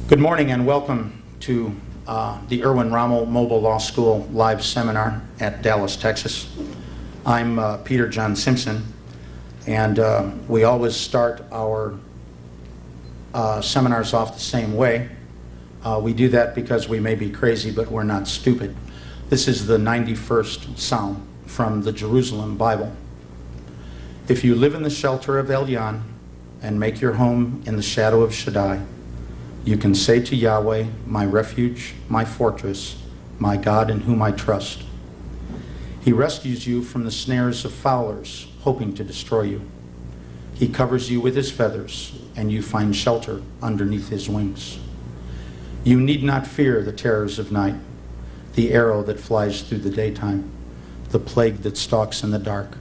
Good morning and welcome to the Erwin Rommel Mobile Law School live seminar at Dallas, Texas. I'm Peter John Simpson, and we always start our seminars off the same way. We do that because we may be crazy, but we're not stupid. This is the 91st Psalm from the Jerusalem Bible. If you live in the shelter of Elyon and make your home in the shadow of Shaddai, you can say to Yahweh, my refuge, my fortress, my God in whom I trust. He rescues you from the snares of fowlers, hoping to destroy you. He covers you with his feathers, and you find shelter underneath his wings. You need not fear the terrors of night, the arrow that flies through the daytime, the plague that stalks in the dark,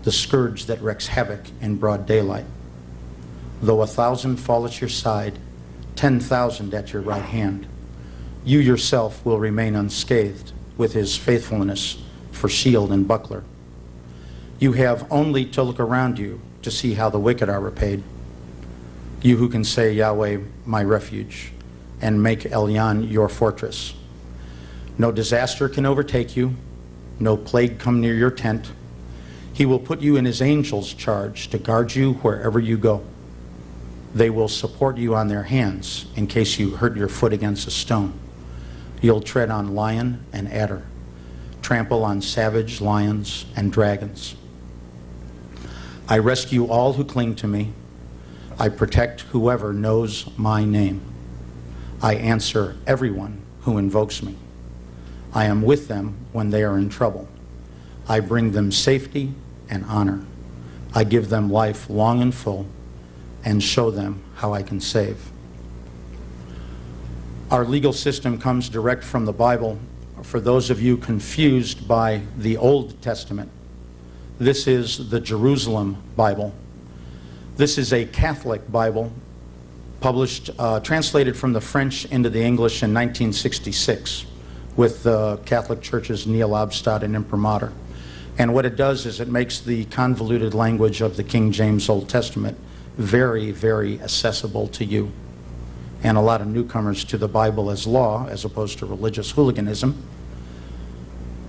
the scourge that wreaks havoc in broad daylight. Though 1,000 fall at your side, 10,000 at your right hand, you yourself will remain unscathed with his faithfulness for shield and buckler. You have only to look around you to see how the wicked are repaid. You who can say, Yahweh, my refuge, and make Elyon your fortress. No disaster can overtake you, no plague come near your tent. He will put you in his angels' charge to guard you wherever you go. They will support you on their hands in case you hurt your foot against a stone. You'll tread on lion and adder, trample on savage lions and dragons. I rescue all who cling to me. I protect whoever knows my name. I answer everyone who invokes me. I am with them when they are in trouble. I bring them safety and honor. I give them life long and full, and show them how I can save. Our legal system comes direct from the Bible. For those of you confused by the Old Testament, this is the Jerusalem Bible. This is a Catholic Bible published, translated from the French into the English in 1966 with the Catholic Church's Nihil Obstat and Imprimatur. And what it does is it makes the convoluted language of the King James Old Testament very, very accessible to you. And a lot of newcomers to the Bible as law, as opposed to religious hooliganism,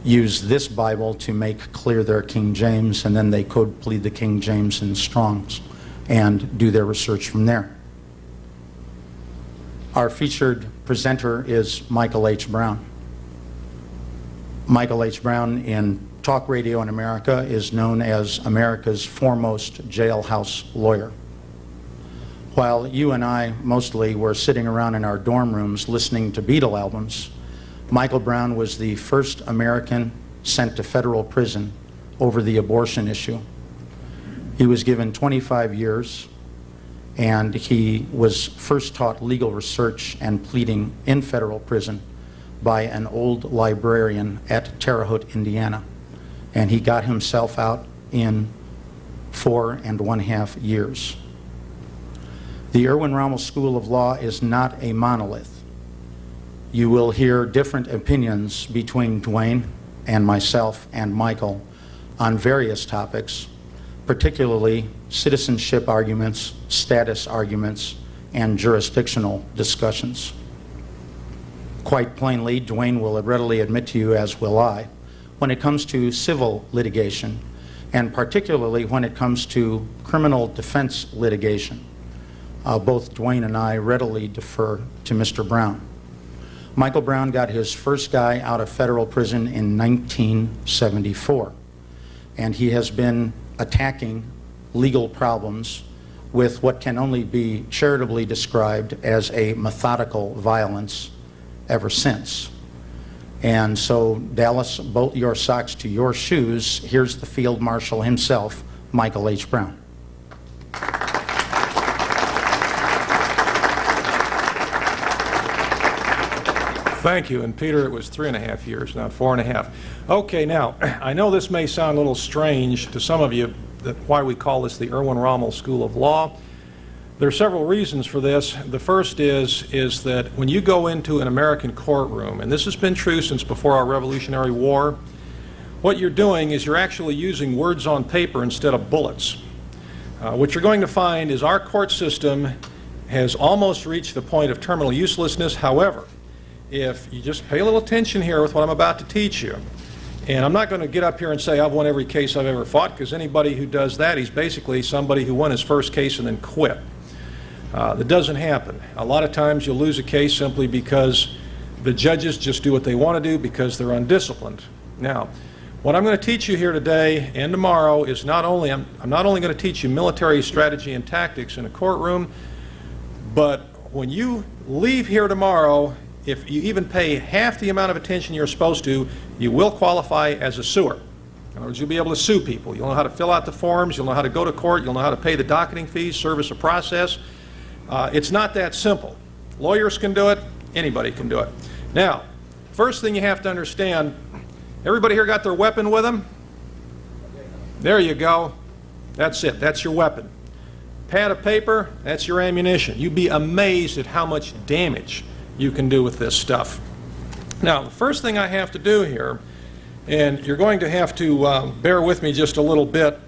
use this Bible to make clear their King James, and then they code plead the King James in Strong's and do their research from there. Our featured presenter is Michael H. Brown. Michael H. Brown in talk radio in America is known as America's foremost jailhouse lawyer. While you and I mostly were sitting around in our dorm rooms listening to Beatle albums, Michael Brown was the first American sent to federal prison over the abortion issue. He was given 25 years, and he was first taught legal research and pleading in federal prison by an old librarian at Terre Haute, Indiana. And he got himself out in 4.5 years. The Erwin Rommel School of Law is not a monolith. You will hear different opinions between Dwayne and myself and Michael on various topics, particularly citizenship arguments, status arguments, and jurisdictional discussions. Quite plainly, Dwayne will readily admit to you, as will I, when it comes to civil litigation, and particularly when it comes to criminal defense litigation, both Dwayne and I readily defer to Mr. Brown. Michael Brown got his first guy out of federal prison in 1974, and he has been attacking legal problems with what can only be charitably described as a methodical violence ever since. And so, Dallas, bolt your socks to your shoes. Here's the Field Marshal himself, Michael H. Brown. Thank you. And Peter, it was 3.5 years, not 4.5. Okay, now, I know this may sound a little strange to some of you, that why we call this the Erwin Rommel School of Law. There are several reasons for this. The first is that when you go into an American courtroom, and this has been true since before our Revolutionary War, what you're doing is you're actually using words on paper instead of bullets. What you're going to find is our court system has almost reached the point of terminal uselessness. However, if you just pay a little attention here with what I'm about to teach you, and I'm not going to get up here and say I've won every case I've ever fought, because anybody who does that, he's basically somebody who won his first case and then quit. That doesn't happen. A lot of times you'll lose a case simply because the judges just do what they want to do because they're undisciplined. Now, what I'm going to teach you here today and tomorrow is not only, I'm not only going to teach you military strategy and tactics in a courtroom, but when you leave here tomorrow, if you even pay half the amount of attention you're supposed to, you will qualify as a suer. In other words, you'll be able to sue people. You'll know how to fill out the forms, you'll know how to go to court, you'll know how to pay the docketing fees, service a process. It's not that simple. Lawyers can do it, anybody can do it. Now, first thing you have to understand, everybody here got their weapon with them? There you go. That's it. That's your weapon. Pad of paper, that's your ammunition. You'd be amazed at how much damage you can do with this stuff. Now, the first thing I have to do here, and you're going to have to bear with me just a little bit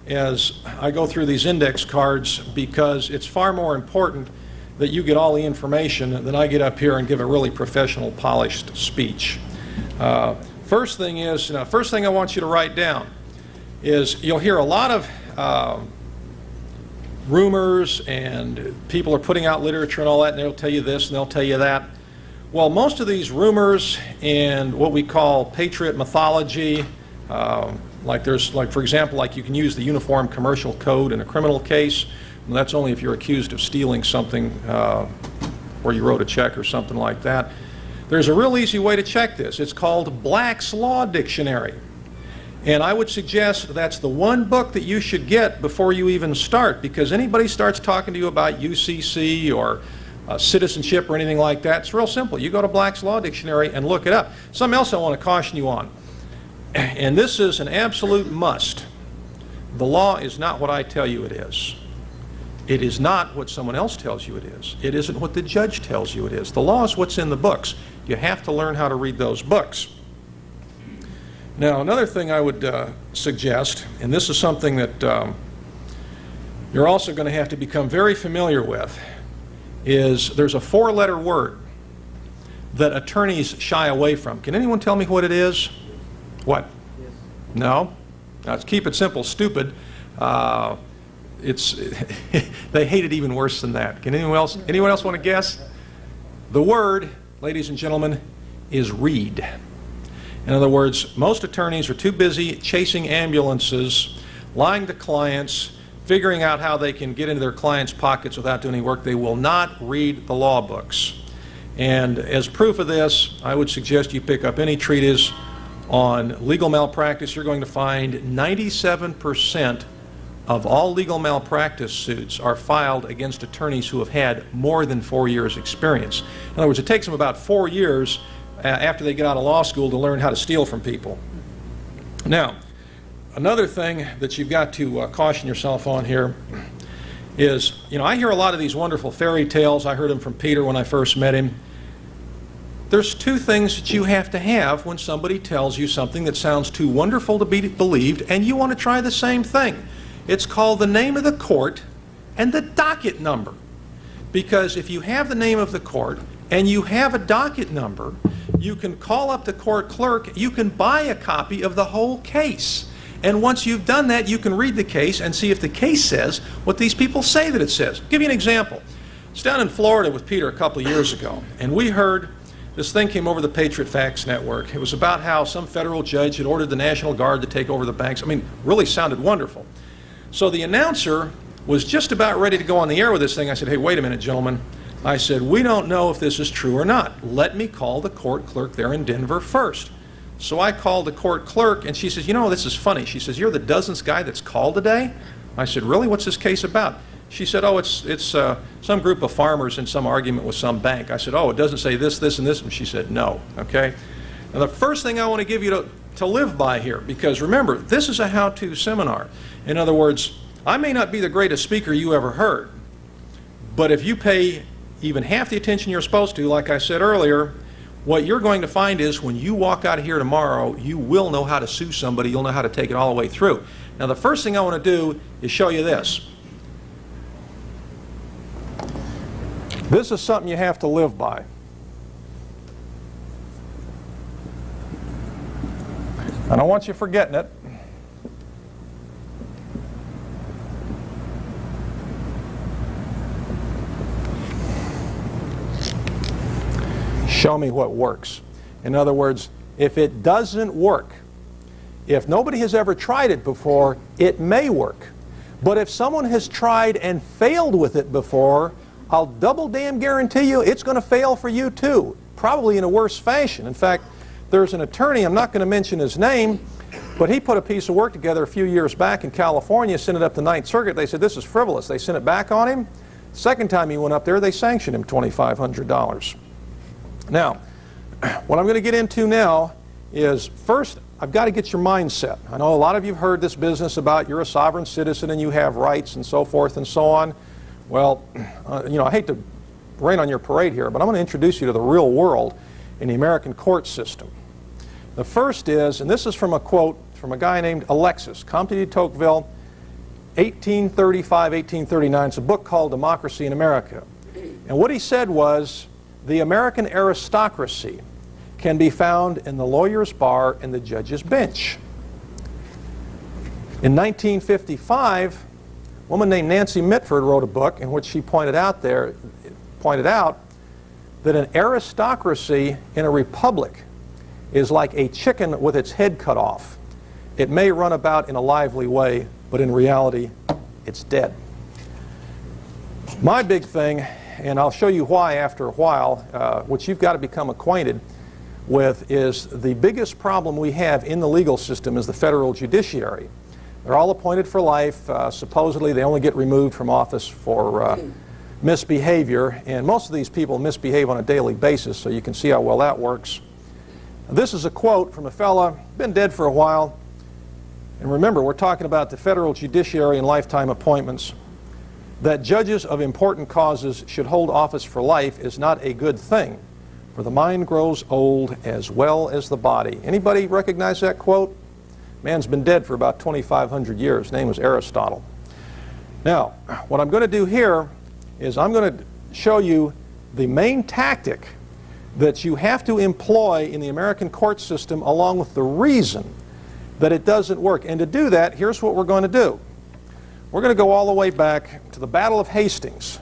as I go through these index cards, because it's far more important that you get all the information than I get up here and give a really professional, polished speech. First thing I want you to write down is you'll hear a lot of rumors, and people are putting out literature and all that, and they'll tell you this and they'll tell you that. Well, most of these rumors and what we call patriot mythology, like for example, like you can use the Uniform Commercial Code in a criminal case. And that's only if you're accused of stealing something or you wrote a check or something like that. There's a real easy way to check this. It's called Black's Law Dictionary. And I would suggest that's the one book that you should get before you even start, because anybody starts talking to you about UCC or citizenship or anything like that, it's real simple. You go to Black's Law Dictionary and look it up. Something else I want to caution you on, and this is an absolute must. The law is not what I tell you it is. It is not what someone else tells you it is. It isn't what the judge tells you it is. The law is what's in the books. You have to learn how to read those books. Now, another thing I would suggest, and this is something that you're also going to have to become very familiar with, is there's a four-letter word that attorneys shy away from. Can anyone tell me what it is? What? Yes. No? Now, let's keep it simple. Stupid. They hate it even worse than that. Can anyone else want to guess? The word, ladies and gentlemen, is read. In other words, most attorneys are too busy chasing ambulances, lying to clients, figuring out how they can get into their clients' pockets without doing any work. They will not read the law books. And as proof of this, I would suggest you pick up any treatise on legal malpractice. You're going to find 97% of all legal malpractice suits are filed against attorneys who have had more than 4 years experience. In other words, it takes them about 4 years after they get out of law school to learn how to steal from people. Now, another thing that you've got to caution yourself on here is, I hear a lot of these wonderful fairy tales. I heard them from Peter when I first met him. There's two things that you have to have when somebody tells you something that sounds too wonderful to be believed and you want to try the same thing. It's called the name of the court and the docket number. Because if you have the name of the court and you have a docket number, you can call up the court clerk, you can buy a copy of the whole case. And once you've done that, you can read the case and see if the case says what these people say that it says. I'll give you an example. I was down in Florida with Peter a couple of years ago, and we heard this thing came over the Patriot Facts Network. It was about how some federal judge had ordered the National Guard to take over the banks. I mean, really sounded wonderful. So the announcer was just about ready to go on the air with this thing. I said, hey, wait a minute, gentlemen. I said, we don't know if this is true or not. Let me call the court clerk there in Denver first. So I called the court clerk, and she says, this is funny. She says, you're the dozenth guy that's called today? I said, really? What's this case about? She said, oh, it's some group of farmers in some argument with some bank. I said, oh, it doesn't say this, this, and this. And she said, no. Okay? Now, the first thing I want to give you to live by here, because remember, this is a how-to seminar. In other words, I may not be the greatest speaker you ever heard, but if you pay even half the attention you're supposed to, like I said earlier, what you're going to find is when you walk out of here tomorrow, you will know how to sue somebody. You'll know how to take it all the way through. Now, the first thing I want to do is show you this. This is something you have to live by. I don't want you forgetting it. Show me what works. In other words, if it doesn't work, if nobody has ever tried it before, it may work. But if someone has tried and failed with it before, I'll double damn guarantee you it's going to fail for you too, probably in a worse fashion. In fact, there's an attorney, I'm not going to mention his name, but he put a piece of work together a few years back in California, sent it up to Ninth Circuit. They said, this is frivolous. They sent it back on him. Second time he went up there, they sanctioned him $2,500. Now, what I'm going to get into now is, first, I've got to get your mindset. I know a lot of you have heard this business about you're a sovereign citizen and you have rights and so forth and so on. Well, you know, I hate to rain on your parade here, but I'm going to introduce you to the real world in the American court system. The first is, and this is from a quote from a guy named Alexis, Comte de Tocqueville, 1835, 1839. It's a book called Democracy in America. And what he said was, the American aristocracy can be found in the lawyer's bar and the judge's bench. In 1955, a woman named Nancy Mitford wrote a book in which she pointed out that an aristocracy in a republic is like a chicken with its head cut off. It may run about in a lively way, but in reality, it's dead. My big thing, and I'll show you why after a while, which you've got to become acquainted with, is the biggest problem we have in the legal system is the federal judiciary. They're all appointed for life. Supposedly they only get removed from office for misbehavior, and most of these people misbehave on a daily basis, so you can see how well that works. This is a quote from a fella, been dead for a while, and remember, we're talking about the federal judiciary and lifetime appointments. That judges of important causes should hold office for life is not a good thing, for the mind grows old as well as the body. Anybody recognize that quote? Man's been dead for about 2,500 years. His name was Aristotle. Now, what I'm going to do here is I'm going to show you the main tactic that you have to employ in the American court system, along with the reason that it doesn't work. And to do that, here's what we're going to do. We're going to go all the way back to the Battle of Hastings.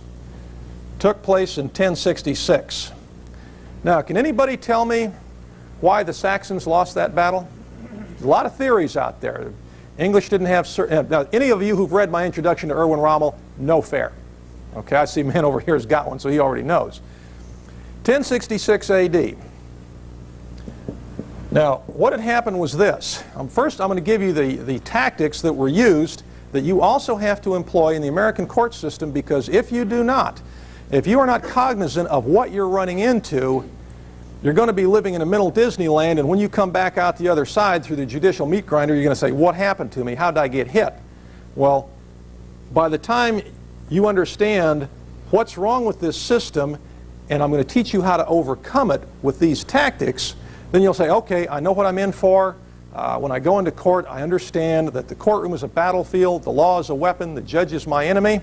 It took place in 1066. Now, can anybody tell me why the Saxons lost that battle? There's a lot of theories out there. English didn't have certain... Now, any of you who've read my introduction to Erwin Rommel, no fair. Okay, I see a man over here has got one, so he already knows. 1066 AD. Now, what had happened was this. First, I'm going to give you the tactics that were used that you also have to employ in the American court system, because if you do not, if you are not cognizant of what you're running into, you're going to be living in a mental Disneyland, and when you come back out the other side through the judicial meat grinder, you're going to say, what happened to me? How did I get hit? Well, by the time you understand what's wrong with this system, and I'm going to teach you how to overcome it with these tactics, then you'll say, okay, I know what I'm in for. When I go into court, I understand that the courtroom is a battlefield, the law is a weapon, the judge is my enemy.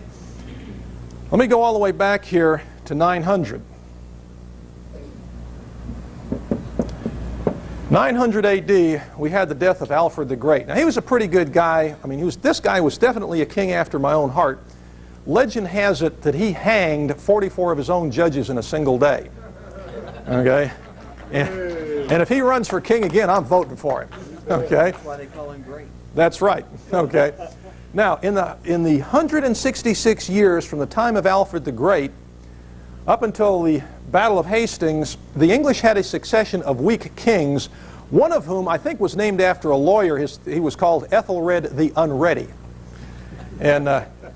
Let me go all the way back here to 900. 900 AD, we had the death of Alfred the Great. Now, he was a pretty good guy. I mean, this guy was definitely a king after my own heart. Legend has it that he hanged 44 of his own judges in a single day. Okay? And if he runs for king again, I'm voting for him. Okay? That's why they call him great. That's right. Okay. Now, in the 166 years from the time of Alfred the Great up until the Battle of Hastings, the English had a succession of weak kings, one of whom I think was named after a lawyer. He was called Ethelred the Unready. And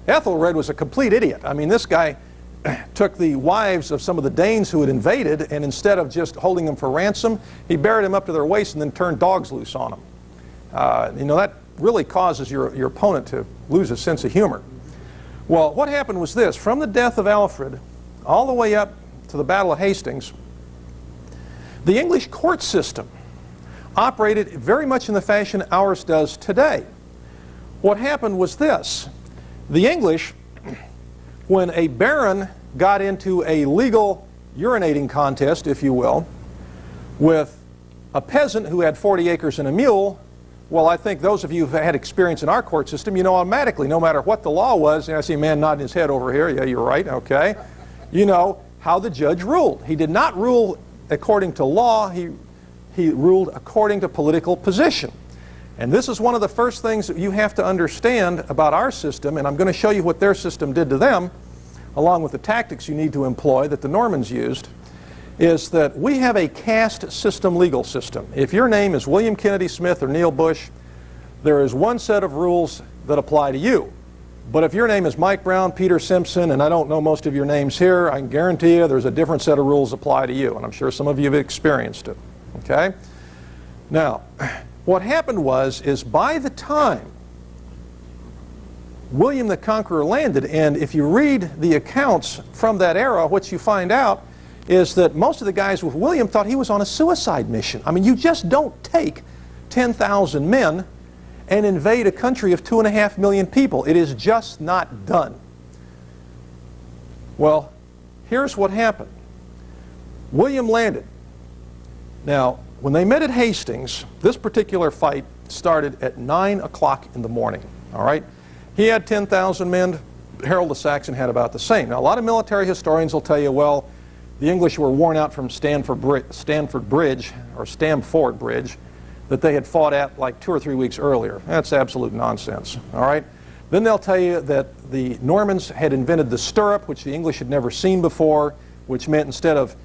Ethelred was a complete idiot. I mean, this guy took the wives of some of the Danes who had invaded, and instead of just holding them for ransom, he buried them up to their waist and then turned dogs loose on them. You know, that really causes your opponent to lose his sense of humor. Well, what happened was this. From the death of Alfred all the way up to the Battle of Hastings, the English court system operated very much in the fashion ours does today. What happened was this. The English, when a baron got into a legal urinating contest, if you will, with a peasant who had 40 acres and a mule, well, I think those of you who've had experience in our court system, you know automatically, no matter what the law was, and I see a man nodding his head over here, yeah, you're right, okay, you know how the judge ruled. He did not rule according to law, he ruled according to political position. And this is one of the first things that you have to understand about our system, and I'm going to show you what their system did to them, along with the tactics you need to employ that the Normans used, is that we have a caste system legal system. If your name is William Kennedy Smith or Neil Bush, there is one set of rules that apply to you. But if your name is Mike Brown, Peter Simpson, and I don't know most of your names here, I can guarantee you there's a different set of rules apply to you. And I'm sure some of you have experienced it. Okay? Now, what happened is by the time William the Conqueror landed, and if you read the accounts from that era, what you find out is that most of the guys with William thought he was on a suicide mission. I mean, you just don't take 10,000 men and invade a country of 2.5 million people. It is just not done. Well, here's what happened. William landed. Now, when they met at Hastings, this particular fight started at 9 o'clock in the morning. All right? He had 10,000 men. Harold the Saxon had about the same. Now, a lot of military historians will tell you, well, the English were worn out from Stamford Bridge, or Stamford Bridge, that they had fought at like 2 or 3 weeks earlier. That's absolute nonsense. All right? Then they'll tell you that the Normans had invented the stirrup, which the English had never seen before, which meant instead of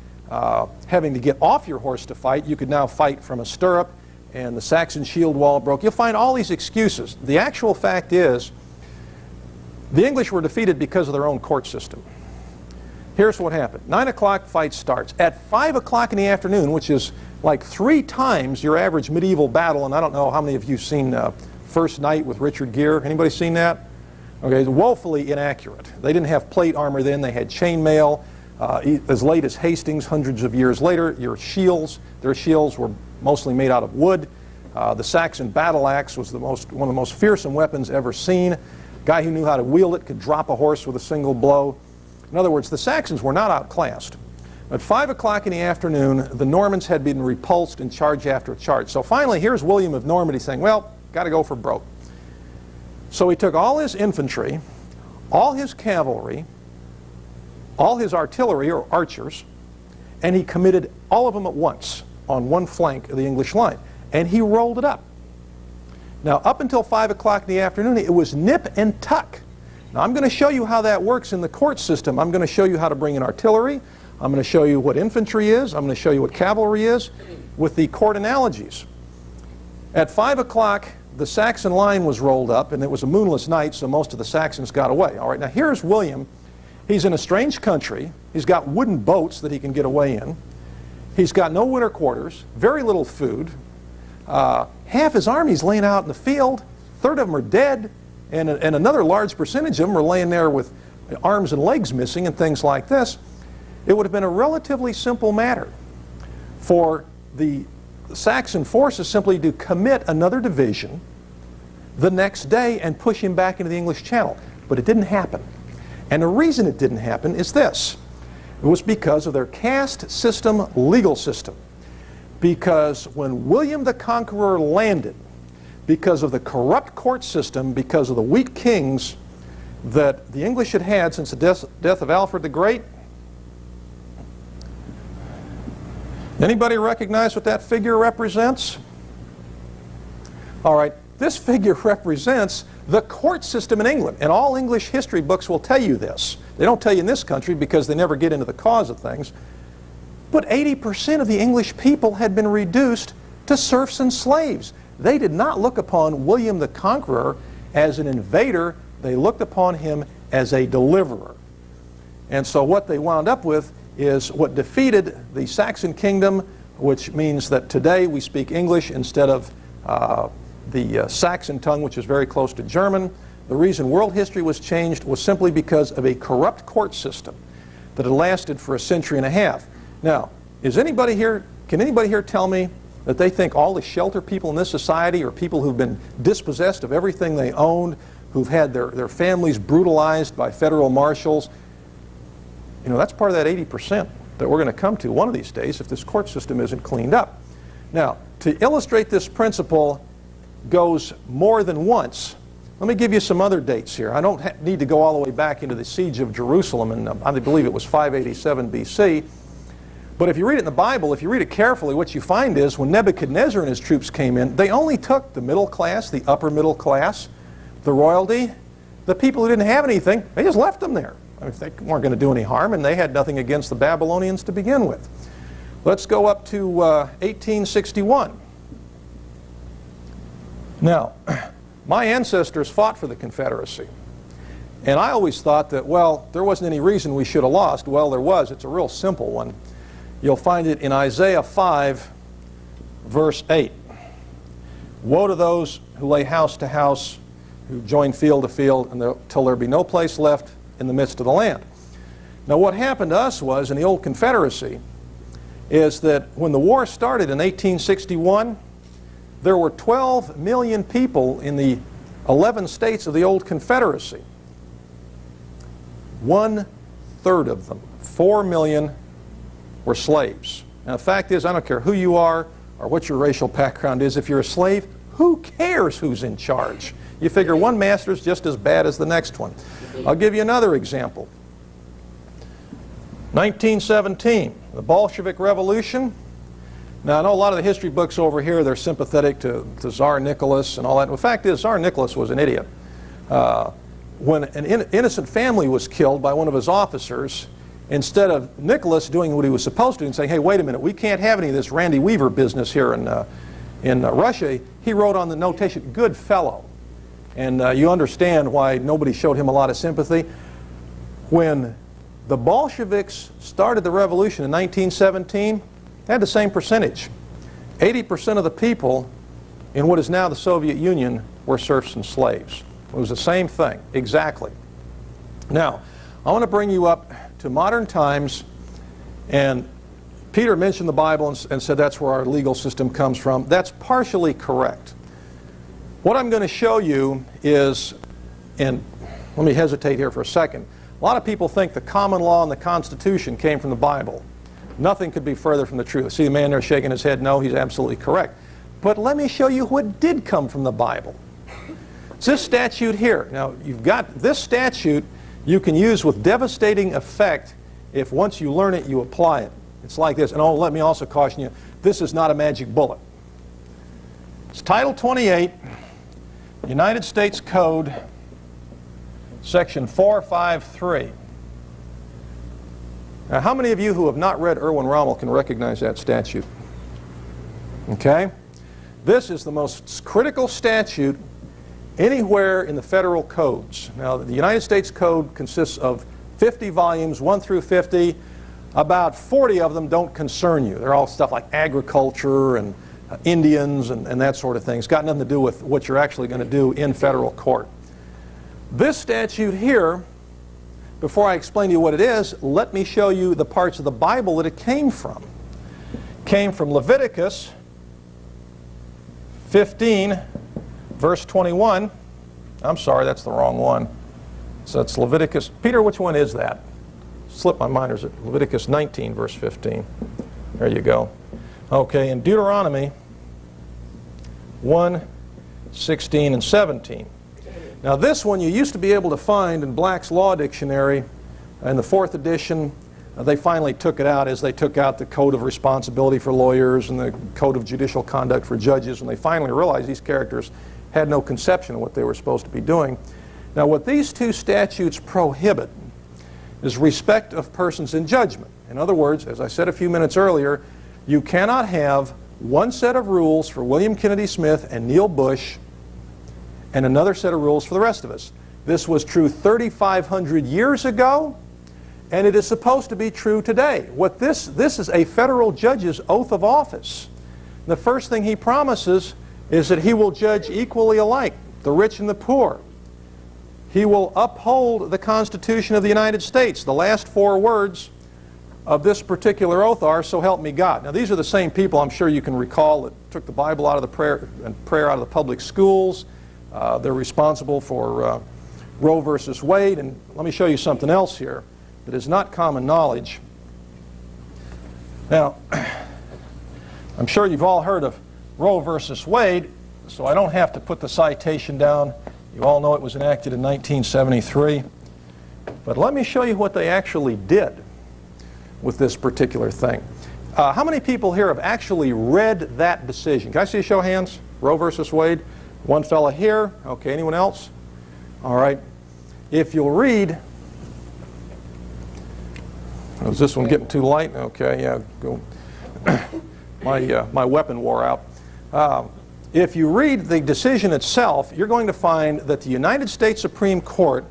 having to get off your horse to fight, you could now fight from a stirrup, and the Saxon shield wall broke. You'll find all these excuses. The actual fact is, the English were defeated because of their own court system. Here's what happened. 9 o'clock fight starts. At 5 o'clock in the afternoon, which is like 3 times your average medieval battle, and I don't know how many of you have seen First Night with Richard Gere. Anybody seen that? Okay, it's woefully inaccurate. They didn't have plate armor then. They had chainmail. As late as Hastings, hundreds of years later, their shields were mostly made out of wood. The Saxon battle axe was one of the most fearsome weapons ever seen. Guy who knew how to wield it could drop a horse with a single blow. In other words, the Saxons were not outclassed. At 5 o'clock in the afternoon, the Normans had been repulsed in charge after charge. So finally, here's William of Normandy saying, well, got to go for broke. So he took all his infantry, all his cavalry, all his artillery, or archers, and he committed all of them at once on one flank of the English line. And he rolled it up. Now, up until 5 o'clock in the afternoon, it was nip and tuck. Now, I'm going to show you how that works in the court system. I'm going to show you how to bring in artillery. I'm going to show you what infantry is. I'm going to show you what cavalry is with the court analogies. At 5 o'clock, the Saxon line was rolled up, and it was a moonless night, so most of the Saxons got away. All right, now here's William. He's in a strange country. He's got wooden boats that he can get away in. He's got no winter quarters, very little food. Half his army's laying out in the field. A third of them are dead. And another large percentage of them are laying there with arms and legs missing and things like this. It would have been a relatively simple matter for the Saxon forces simply to commit another division the next day and push him back into the English Channel. But it didn't happen. And the reason it didn't happen is this. It was because of their caste system legal system. Because when William the Conqueror landed, because of the corrupt court system, because of the weak kings that the English had had since the death of Alfred the Great. Anybody recognize what that figure represents? All right, this figure represents the court system in England, and all English history books will tell you this. They don't tell you in this country because they never get into the cause of things. But 80% of the English people had been reduced to serfs and slaves. They did not look upon William the Conqueror as an invader. They looked upon him as a deliverer. And so what they wound up with is what defeated the Saxon kingdom, which means that today we speak English instead of the Saxon tongue, which is very close to German. The reason world history was changed was simply because of a corrupt court system that had lasted for a century and a half. Now, can anybody here tell me that they think all the shelter people in this society are people who've been dispossessed of everything they owned, who've had their families brutalized by federal marshals? You know, that's part of that 80% that we're going to come to one of these days if this court system isn't cleaned up. Now, to illustrate this principle goes more than once, let me give you some other dates here. I don't need to go all the way back into the siege of Jerusalem, and I believe it was 587 BC. But if you read it in the Bible, if you read it carefully, what you find is when Nebuchadnezzar and his troops came in, they only took the middle class, the upper middle class, the royalty, the people who didn't have anything. They just left them there. I mean, they weren't going to do any harm, and they had nothing against the Babylonians to begin with. Let's go up to 1861. Now, my ancestors fought for the Confederacy. And I always thought that, well, there wasn't any reason we should have lost. Well, there was. It's a real simple one. You'll find it in Isaiah 5, verse 8. Woe to those who lay house to house, who join field to field, until there be no place left in the midst of the land. Now, what happened to us was, in the old Confederacy, is that when the war started in 1861, there were 12 million people in the 11 states of the old Confederacy. 1/3 of them, 4 million, were slaves. Now, the fact is, I don't care who you are or what your racial background is. If you're a slave, who cares who's in charge? You figure one master's just as bad as the next one. I'll give you another example. 1917, the Bolshevik Revolution. Now, I know a lot of the history books over here, they're sympathetic to Tsar Nicholas and all that. The fact is, Tsar Nicholas was an idiot. When an innocent family was killed by one of his officers, instead of Nicholas doing what he was supposed to do and saying, hey, wait a minute, we can't have any of this Randy Weaver business here in Russia, he wrote on the notation, good fellow. And you understand why nobody showed him a lot of sympathy. When the Bolsheviks started the revolution in 1917, they had the same percentage. 80% of the people in what is now the Soviet Union were serfs and slaves. It was the same thing, exactly. Now, I want to bring you up to modern times, and Peter mentioned the Bible and said that's where our legal system comes from. That's partially correct. What I'm going to show you is, and let me hesitate here for a second, a lot of people think the common law and the Constitution came from the Bible. Nothing could be further from the truth. See the man there shaking his head? No, he's absolutely correct. But let me show you what did come from the Bible. It's this statute here. Now, you've got this statute you can use with devastating effect if once you learn it, you apply it. It's like this. And oh, let me also caution you, this is not a magic bullet. It's Title 28, United States Code, Section 453. Now, how many of you who have not read Erwin Rommel can recognize that statute? Okay? This is the most critical statute anywhere in the federal codes. Now, the United States Code consists of 50 volumes, 1 through 50. About 40 of them don't concern you. They're all stuff like agriculture and Indians and that sort of thing. It's got nothing to do with what you're actually going to do in federal court. This statute here, before I explain to you what it is, let me show you the parts of the Bible that it came from. It came from Leviticus 15, verse 21. I'm sorry, that's the wrong one. So it's Leviticus. Peter, which one is that? Slipped my mind. Or is it Leviticus 19, verse 15? There you go. Okay, in Deuteronomy 1, 16, and 17. Now this one you used to be able to find in Black's Law Dictionary in the 4th edition. They finally took it out as they took out the Code of Responsibility for Lawyers and the Code of Judicial Conduct for Judges, and they finally realized these characters had no conception of what they were supposed to be doing. Now what these two statutes prohibit is respect of persons in judgment. In other words, as I said a few minutes earlier, you cannot have one set of rules for William Kennedy Smith and Neil Bush and another set of rules for the rest of us. This was true 3,500 years ago, and it is supposed to be true today. What this is a federal judge's oath of office. The first thing he promises is that he will judge equally alike, the rich and the poor. He will uphold the Constitution of the United States. The last 4 words of this particular oath are, so help me God. Now these are the same people, I'm sure you can recall, that took the Bible out of the prayer out of the public schools. They're responsible for Roe versus Wade. And let me show you something else here. that is not common knowledge. Now, I'm sure you've all heard of Roe versus Wade, so I don't have to put the citation down. You all know it was enacted in 1973. But let me show you what they actually did with this particular thing. How many people here have actually read that decision? Can I see a show of hands? Roe versus Wade. One fella here. Okay, anyone else? All right. If you'll read... Is this one getting too light? Okay, yeah, go. My weapon wore out. If you read the decision itself, you're going to find that the United States Supreme Court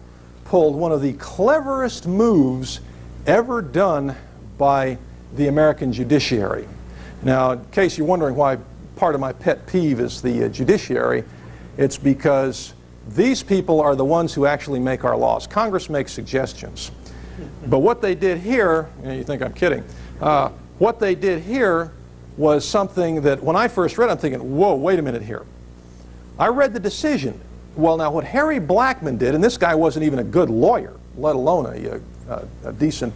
pulled one of the cleverest moves ever done by the American judiciary. Now, in case you're wondering why part of my pet peeve is the judiciary, it's because these people are the ones who actually make our laws. Congress makes suggestions. But what they did here, you think I'm kidding, what they did here was something that when I first read it, I'm thinking, whoa, wait a minute here. I read the decision. Well, now what Harry Blackmun did, and this guy wasn't even a good lawyer, let alone a decent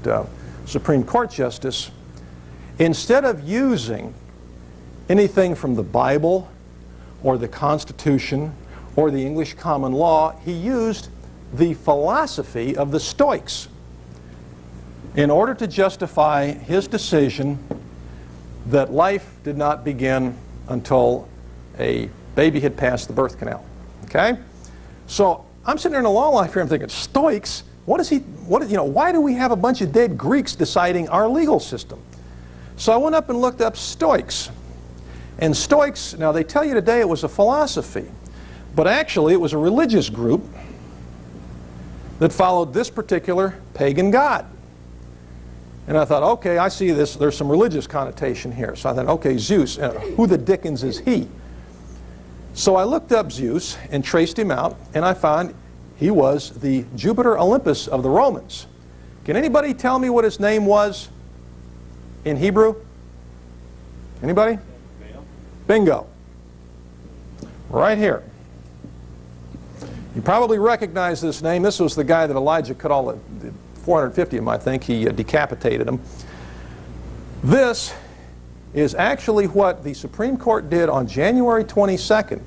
Supreme Court justice, instead of using anything from the Bible or the Constitution or the English common law, he used the philosophy of the Stoics in order to justify his decision that life did not begin until a baby had passed the birth canal. Okay? So I'm sitting there in a law life here, I'm thinking, Stoics? Why do we have a bunch of dead Greeks deciding our legal system? So I went up and looked up Stoics. And Stoics, now they tell you today it was a philosophy, but actually it was a religious group that followed this particular pagan god. And I thought, okay, I see this, there's some religious connotation here. So I thought, okay, Zeus, who the dickens is he? So I looked up Zeus and traced him out, and I found he was the Jupiter Olympus of the Romans. Can anybody tell me what his name was in Hebrew? Anybody? Bingo. Right here. You probably recognize this name. This was the guy that Elijah cut all the 450 of them, I think. He decapitated them. This is actually what the Supreme Court did on January 22nd,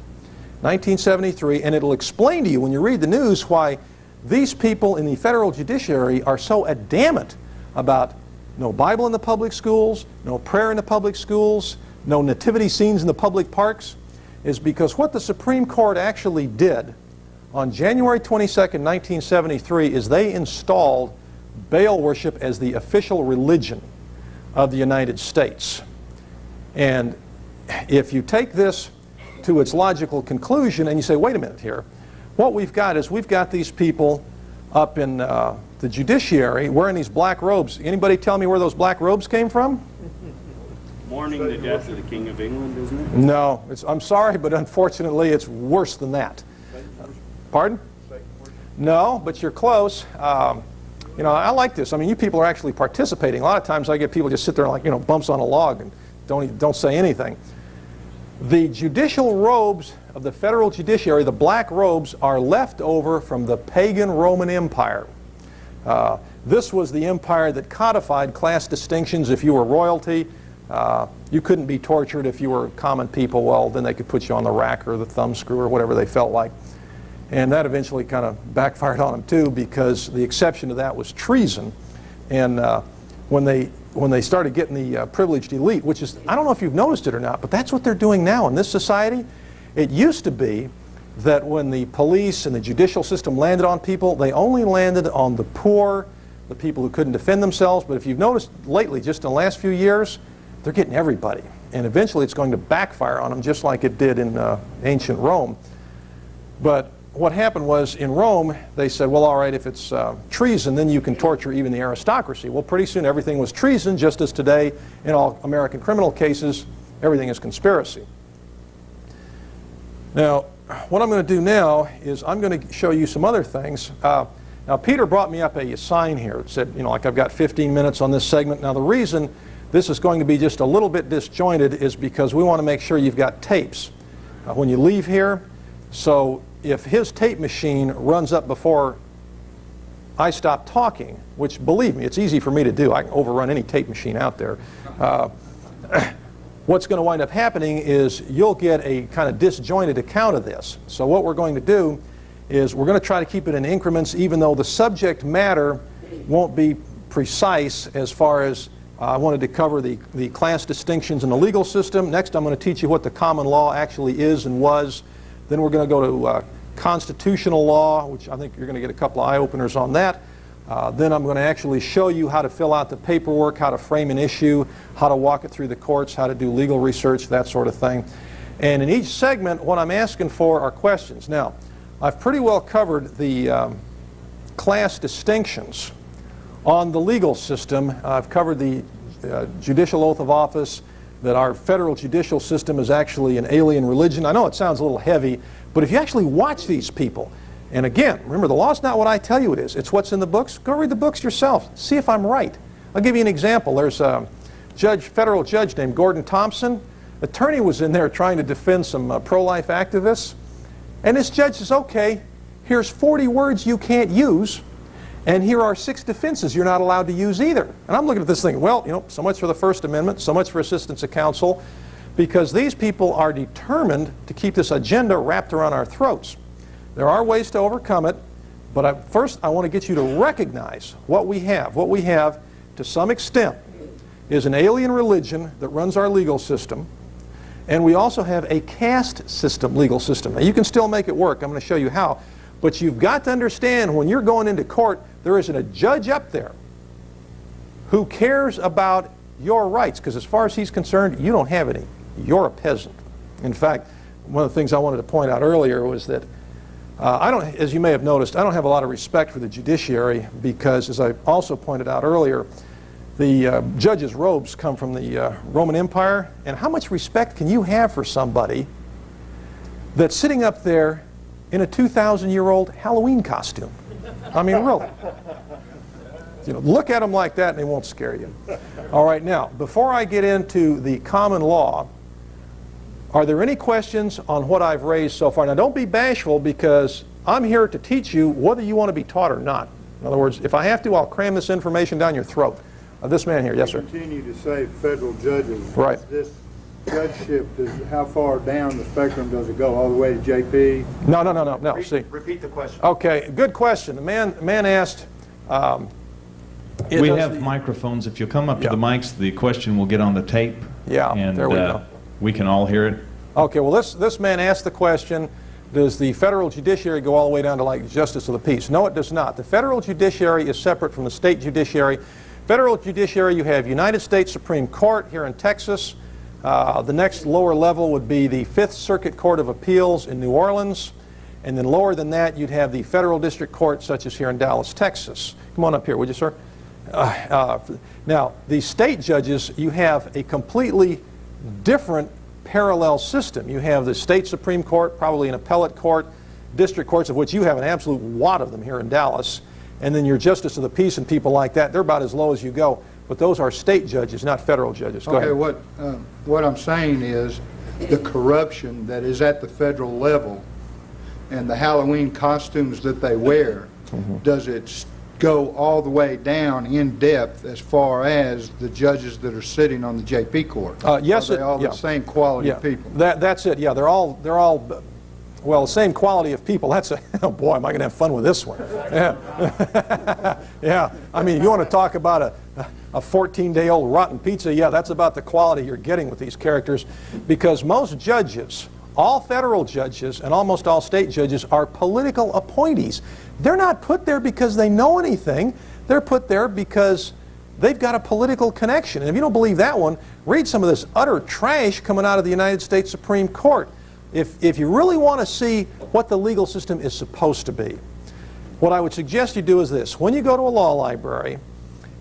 1973, and it'll explain to you when you read the news why these people in the federal judiciary are so adamant about no Bible in the public schools, no prayer in the public schools, no nativity scenes in the public parks, is because what the Supreme Court actually did on January 22nd, 1973 is they installed Baal worship as the official religion of the United States. And if you take this to its logical conclusion and you say, wait a minute here, what we've got is we've got these people up in the judiciary wearing these black robes. Anybody tell me where those black robes came from? Mourning the death of the King of England, isn't it? No, I'm sorry, but unfortunately it's worse than that. Pardon? No, but you're close. You know, I like this. I mean, you people are actually participating. A lot of times I get people just sit there like, bumps on a log and don't say anything. The judicial robes of the federal judiciary, the black robes, are left over from the pagan Roman Empire. This was the empire that codified class distinctions. If you were royalty, you couldn't be tortured. If you were common people, well, then they could put you on the rack or the thumb screw or whatever they felt like. And that eventually kind of backfired on them too, because the exception to that was treason. And when they started getting the privileged elite, which is, I don't know if you've noticed it or not, but that's what they're doing now in this society. It used to be that when the police and the judicial system landed on people, they only landed on the poor, the people who couldn't defend themselves. But if you've noticed lately, just in the last few years, they're getting everybody. And eventually it's going to backfire on them just like it did in ancient Rome. But what happened was, in Rome, they said, well, all right, if it's treason, then you can torture even the aristocracy. Well, pretty soon everything was treason, just as today, in all American criminal cases, everything is conspiracy. Now, what I'm going to do now is I'm going to show you some other things. Now, Peter brought me up a sign here. It said, like I've got 15 minutes on this segment. Now, the reason this is going to be just a little bit disjointed is because we want to make sure you've got tapes when you leave here. So if his tape machine runs up before I stop talking, which, believe me, it's easy for me to do. I can overrun any tape machine out there. What's going to wind up happening is you'll get a kind of disjointed account of this. So what we're going to do is we're going to try to keep it in increments, even though the subject matter won't be precise as far as I wanted to cover the class distinctions in the legal system. Next, I'm going to teach you what the common law actually is and was. Then we're going to go to constitutional law, which I think you're going to get a couple of eye-openers on that. Then I'm going to actually show you how to fill out the paperwork, how to frame an issue, how to walk it through the courts, how to do legal research, that sort of thing. And in each segment, what I'm asking for are questions. Now, I've pretty well covered the class distinctions on the legal system. I've covered the judicial oath of office, that our federal judicial system is actually an alien religion. I know it sounds a little heavy, but if you actually watch these people, and again, remember, the law's not what I tell you it is. It's what's in the books. Go read the books yourself. See if I'm right. I'll give you an example. There's a federal judge named Gordon Thompson. Attorney was in there trying to defend some pro-life activists. And this judge says, okay, here's 40 words you can't use, and here are 6 defenses you're not allowed to use either. And I'm looking at this thing, well, you know, so much for the First Amendment, so much for assistance of counsel, because these people are determined to keep this agenda wrapped around our throats. There are ways to overcome it, but first I want to get you to recognize what we have. What we have, to some extent, is an alien religion that runs our legal system, and we also have a caste system, legal system. Now, you can still make it work. I'm going to show you how. But you've got to understand, when you're going into court, there isn't a judge up there who cares about your rights, because as far as he's concerned, you don't have any. You're a peasant. In fact, one of the things I wanted to point out earlier was that as you may have noticed, I don't have a lot of respect for the judiciary because, as I also pointed out earlier, the judges' robes come from the Roman Empire, and how much respect can you have for somebody that's sitting up there in a 2,000-year-old Halloween costume? I mean, really. You know, look at them like that and they won't scare you. All right, now, before I get into the common law, are there any questions on what I've raised so far? Now, don't be bashful, because I'm here to teach you whether you want to be taught or not. In other words, if I have to, I'll cram this information down your throat. This man here, yes, sir. Continue to say federal judges. Right. This judgeship, how far down the spectrum does it go? All the way to JP? No. See. Repeat the question. Okay, good question. The man asked. We have microphones. If you'll come up to the mics, the question will get on the tape. Yeah, and there we go. We can all hear it. Okay, well, this man asked the question, does the federal judiciary go all the way down to like justice of the peace? No, it does not. The federal judiciary is separate from the state judiciary. Federal judiciary, you have United States Supreme Court here in Texas. The next lower level would be the Fifth Circuit Court of Appeals in New Orleans. And then lower than that, you'd have the federal district court, such as here in Dallas, Texas. Come on up here, would you, sir? Now, the state judges, you have a completely different parallel system. You have the state Supreme Court, probably an appellate court, district courts, of which you have an absolute wad of them here in Dallas, and then your justice of the peace and people like that, they're about as low as you go. But those are state judges, not federal judges. Go ahead. What I'm saying is the corruption that is at the federal level and the Halloween costumes that they wear, does it go all the way down in depth as far as the judges that are sitting on the JP court? Yes, are they all the same quality of people? That's it. Yeah, they're all well, the same quality of people. That's oh boy, am I going to have fun with this one? Yeah, yeah. I mean, you want to talk about a 14-day-old rotten pizza? Yeah, that's about the quality you're getting with these characters, because most judges, all federal judges and almost all state judges, are political appointees. They're not put there because they know anything. They're put there because they've got a political connection. And if you don't believe that one, read some of this utter trash coming out of the United States Supreme Court. If you really want to see what the legal system is supposed to be, what I would suggest you do is this. When you go to a law library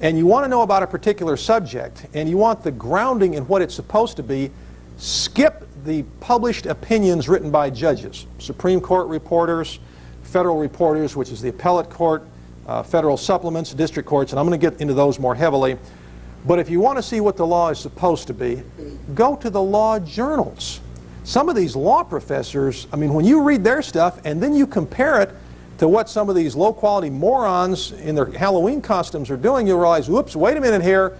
and you want to know about a particular subject and you want the grounding in what it's supposed to be, skip the published opinions written by judges, Supreme Court reporters, federal reporters, which is the appellate court, federal supplements, district courts, and I'm going to get into those more heavily. But if you want to see what the law is supposed to be, go to the law journals. Some of these law professors, I mean, when you read their stuff and then you compare it to what some of these low-quality morons in their Halloween costumes are doing, you'll realize, whoops, wait a minute here,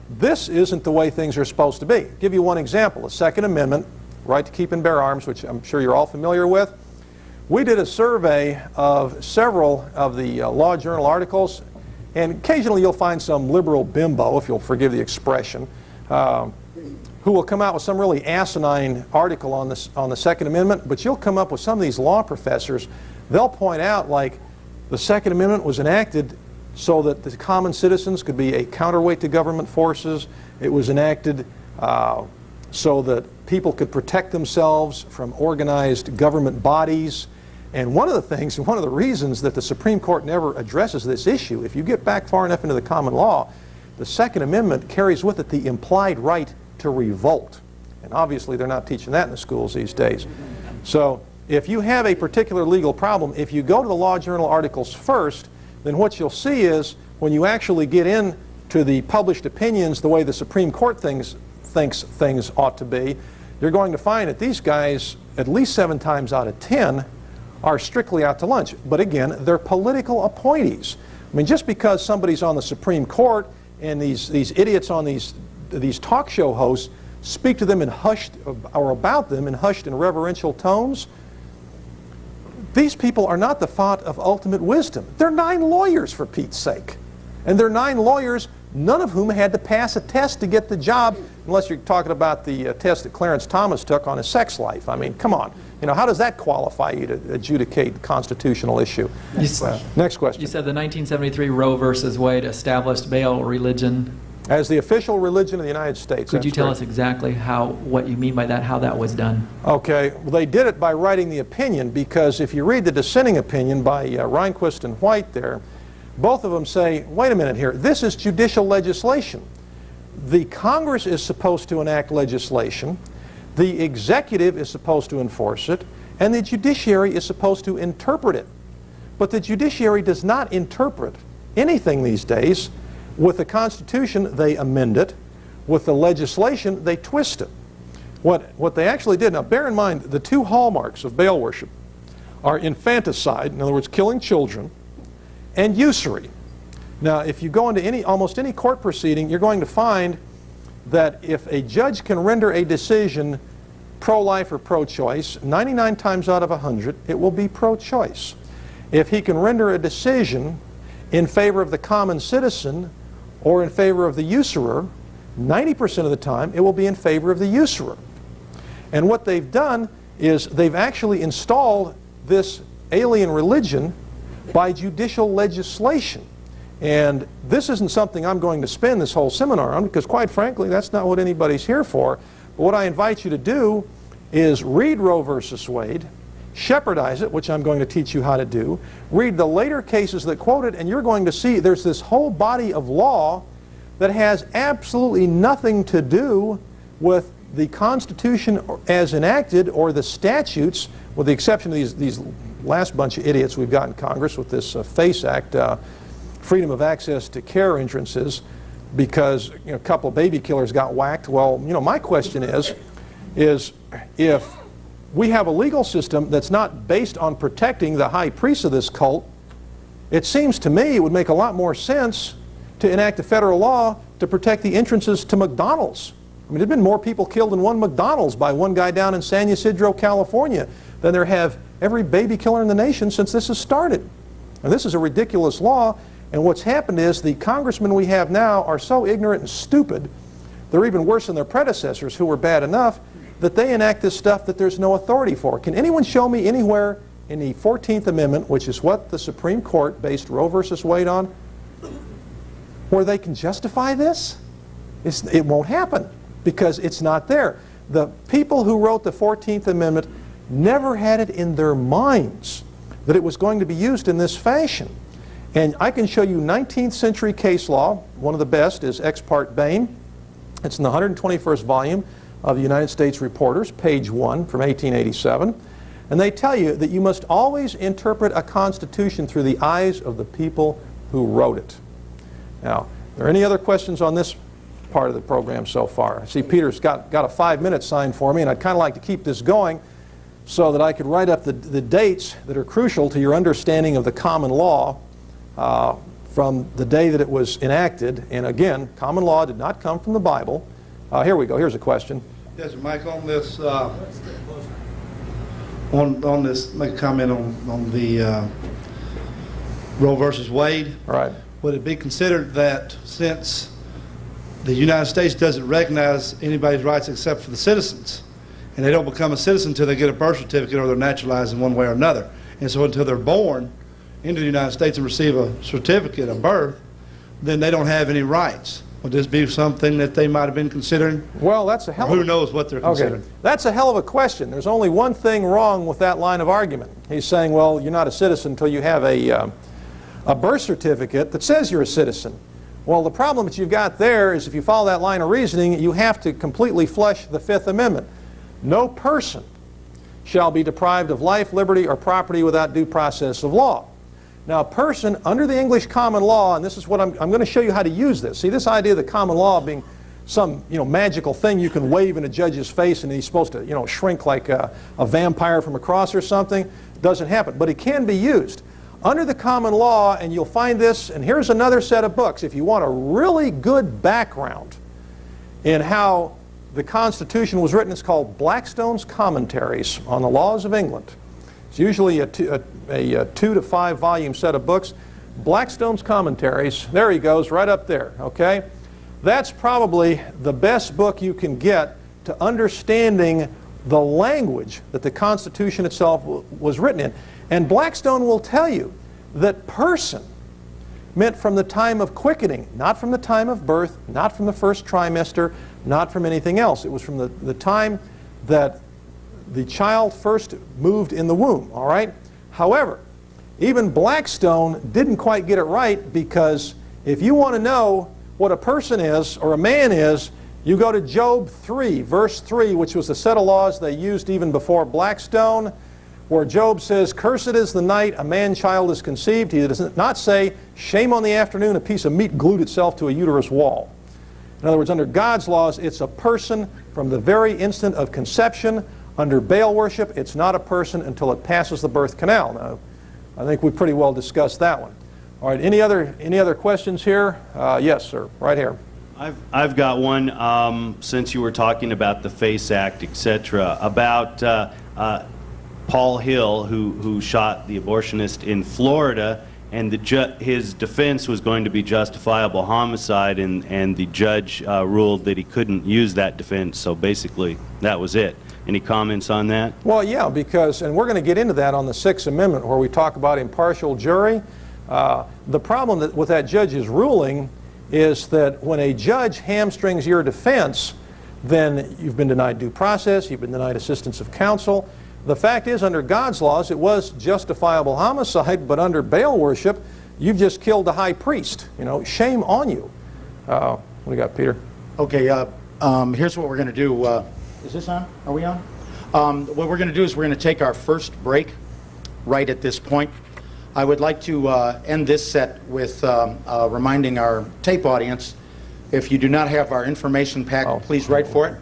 this isn't the way things are supposed to be. I'll give you one example, the Second Amendment, right to keep and bear arms, which I'm sure you're all familiar with. We did a survey of several of the Law Journal articles, and occasionally you'll find some liberal bimbo, if you'll forgive the expression, who will come out with some really asinine article on the Second Amendment, but you'll come up with some of these law professors, they'll point out like the Second Amendment was enacted so that the common citizens could be a counterweight to government forces. It was enacted so that people could protect themselves from organized government bodies. And one of the things, and one of the reasons that the Supreme Court never addresses this issue, if you get back far enough into the common law, the Second Amendment carries with it the implied right to revolt. And obviously they're not teaching that in the schools these days. So if you have a particular legal problem, if you go to the Law Journal articles first, then what you'll see is when you actually get into the published opinions the way the Supreme Court thinks things ought to be, you're going to find that these guys, at least 7 times out of 10, are strictly out to lunch. But again, they're political appointees. I mean, just because somebody's on the Supreme Court and these idiots on these talk show hosts speak to them in hushed, or about them in hushed and reverential tones, these people are not the font of ultimate wisdom. They're 9 lawyers, for Pete's sake. And they're 9 lawyers, none of whom had to pass a test to get the job, unless you're talking about the test that Clarence Thomas took on his sex life. I mean, come on. You know, how does that qualify you to adjudicate the constitutional issue? Next question. You said the 1973 Roe versus Wade established bail religion as the official religion of the United States. Could you tell us exactly what you mean by that, how that was done? Okay, well, they did it by writing the opinion, because if you read the dissenting opinion by Rehnquist and White there, both of them say, wait a minute here, this is judicial legislation. The Congress is supposed to enact legislation, the executive is supposed to enforce it, and the judiciary is supposed to interpret it. But the judiciary does not interpret anything these days. With the Constitution, they amend it. With the legislation, they twist it. What they actually did, now bear in mind, the 2 hallmarks of Baal worship are infanticide, in other words, killing children, and usury. Now, if you go into almost any court proceeding, you're going to find that if a judge can render a decision pro-life or pro-choice, 99 times out of 100, it will be pro-choice. If he can render a decision in favor of the common citizen or in favor of the usurer, 90% of the time it will be in favor of the usurer. And what they've done is they've actually installed this alien religion by judicial legislation. And this isn't something I'm going to spend this whole seminar on, because quite frankly that's not what anybody's here for. But what I invite you to do is read Roe versus Wade, shepherdize it, which I'm going to teach you how to do, read the later cases that quote it, and you're going to see there's this whole body of law that has absolutely nothing to do with the Constitution as enacted or the statutes, with the exception of these last bunch of idiots we've got in Congress with this FACE Act, freedom of access to care entrances, because a couple of baby killers got whacked. Well, my question is if we have a legal system that's not based on protecting the high priests of this cult, it seems to me it would make a lot more sense to enact a federal law to protect the entrances to McDonald's. I mean, there have been more people killed in one McDonald's by one guy down in San Ysidro, California, than there have every baby killer in the nation since this has started. And this is a ridiculous law, and what's happened is the congressmen we have now are so ignorant and stupid, they're even worse than their predecessors who were bad enough, that they enact this stuff that there's no authority for. Can anyone show me anywhere in the 14th Amendment, which is what the Supreme Court based Roe versus Wade on, where they can justify this? It won't happen, because it's not there. The people who wrote the 14th Amendment never had it in their minds that it was going to be used in this fashion. And I can show you 19th century case law. One of the best is Ex Parte Bain. It's in the 121st volume of the United States Reporters, page 1 from 1887. And they tell you that you must always interpret a constitution through the eyes of the people who wrote it. Now, are there any other questions on this part of the program so far? I see Peter's got a 5-minute sign for me, and I'd kind of like to keep this going. so that I could write up the dates that are crucial to your understanding of the common law from the day that it was enacted. And again, common law did not come from the Bible. Here we go. Here's a question. Yes, Mike, on this, on this, make a comment on the Roe versus Wade. All right. Would it be considered that since the United States doesn't recognize anybody's rights except for the citizens, and they don't become a citizen until they get a birth certificate or they're naturalized in one way or another, and so until they're born into the United States and receive a certificate of birth, then they don't have any rights? Would this be something that they might have been considering? Well, that's a hell of a... Who knows what they're considering? Okay. That's a hell of a question. There's only one thing wrong with that line of argument. He's saying, well, you're not a citizen until you have a birth certificate that says you're a citizen. Well, the problem that you've got there is if you follow that line of reasoning, you have to completely flesh the Fifth Amendment. No person shall be deprived of life, liberty, or property without due process of law. Now, a person under the English common law, and this is what I'm going to show you how to use this. See, this idea of the common law being some magical thing you can wave in a judge's face and he's supposed to shrink like a vampire from a cross or something doesn't happen. But it can be used. Under the common law, and you'll find this, and here's another set of books. If you want a really good background in how the Constitution was written, it's called Blackstone's Commentaries on the Laws of England. It's usually a 2 to 5 volume set of books. Blackstone's Commentaries, there he goes, right up there, okay? That's probably the best book you can get to understanding the language that the Constitution itself was written in. And Blackstone will tell you that person meant from the time of quickening, not from the time of birth, not from the first trimester, not from anything else. It was from the time that the child first moved in the womb, all right? However, even Blackstone didn't quite get it right, because if you want to know what a person is or a man is, you go to Job 3, verse 3, which was the set of laws they used even before Blackstone, where Job says, "Cursed is the night a man-child is conceived." He does not say, "Shame on the afternoon a piece of meat glued itself to a uterus wall." In other words, under God's laws, it's a person from the very instant of conception. Under Baal worship, it's not a person until it passes the birth canal. Now, I think we pretty well discussed that one. All right, any other questions here? Yes, sir, right here. I've got one, since you were talking about the FACE Act, etc., about Paul Hill, who shot the abortionist in Florida, and his defense was going to be justifiable homicide, and the judge ruled that he couldn't use that defense, so basically that was it. Any comments on that? Well, yeah, because, and we're going to get into that on the Sixth Amendment, where we talk about impartial jury. The problem with that judge's ruling is that when a judge hamstrings your defense, then you've been denied due process, you've been denied assistance of counsel. The fact is, under God's laws, it was justifiable homicide, but under Baal worship, you've just killed the high priest. Shame on you. What do you got, Peter? Okay, here's what we're going to do. Is this on? Are we on? What we're going to do is we're going to take our first break right at this point. I would like to end this set with reminding our tape audience, if you do not have our information pack, please write for it.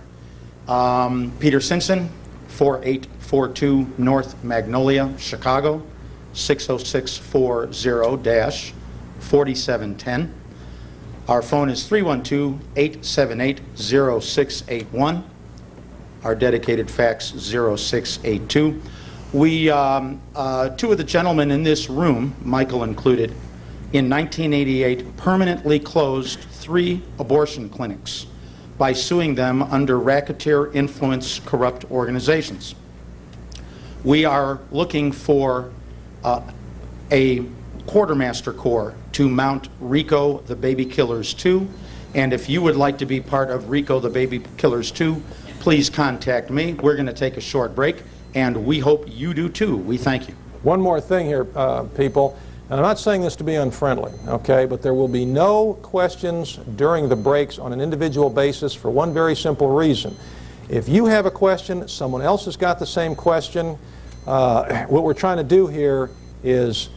Peter Simpson, 4842 North Magnolia, Chicago, 60640-4710. Our phone is 312-878-0681. Our dedicated fax, 0682. We, two of the gentlemen in this room, Michael included, in 1988 permanently closed 3 abortion clinics by suing them under racketeer influence corrupt organizations. We are looking for a quartermaster corps to mount RICO the Baby Killers 2, and if you would like to be part of RICO the Baby Killers 2, please contact me. We're going to take a short break, and we hope you do too. We thank you. One more thing here, people, and I'm not saying this to be unfriendly, okay, but there will be no questions during the breaks on an individual basis for one very simple reason. If you have a question, someone else has got the same question. What we're trying to do here is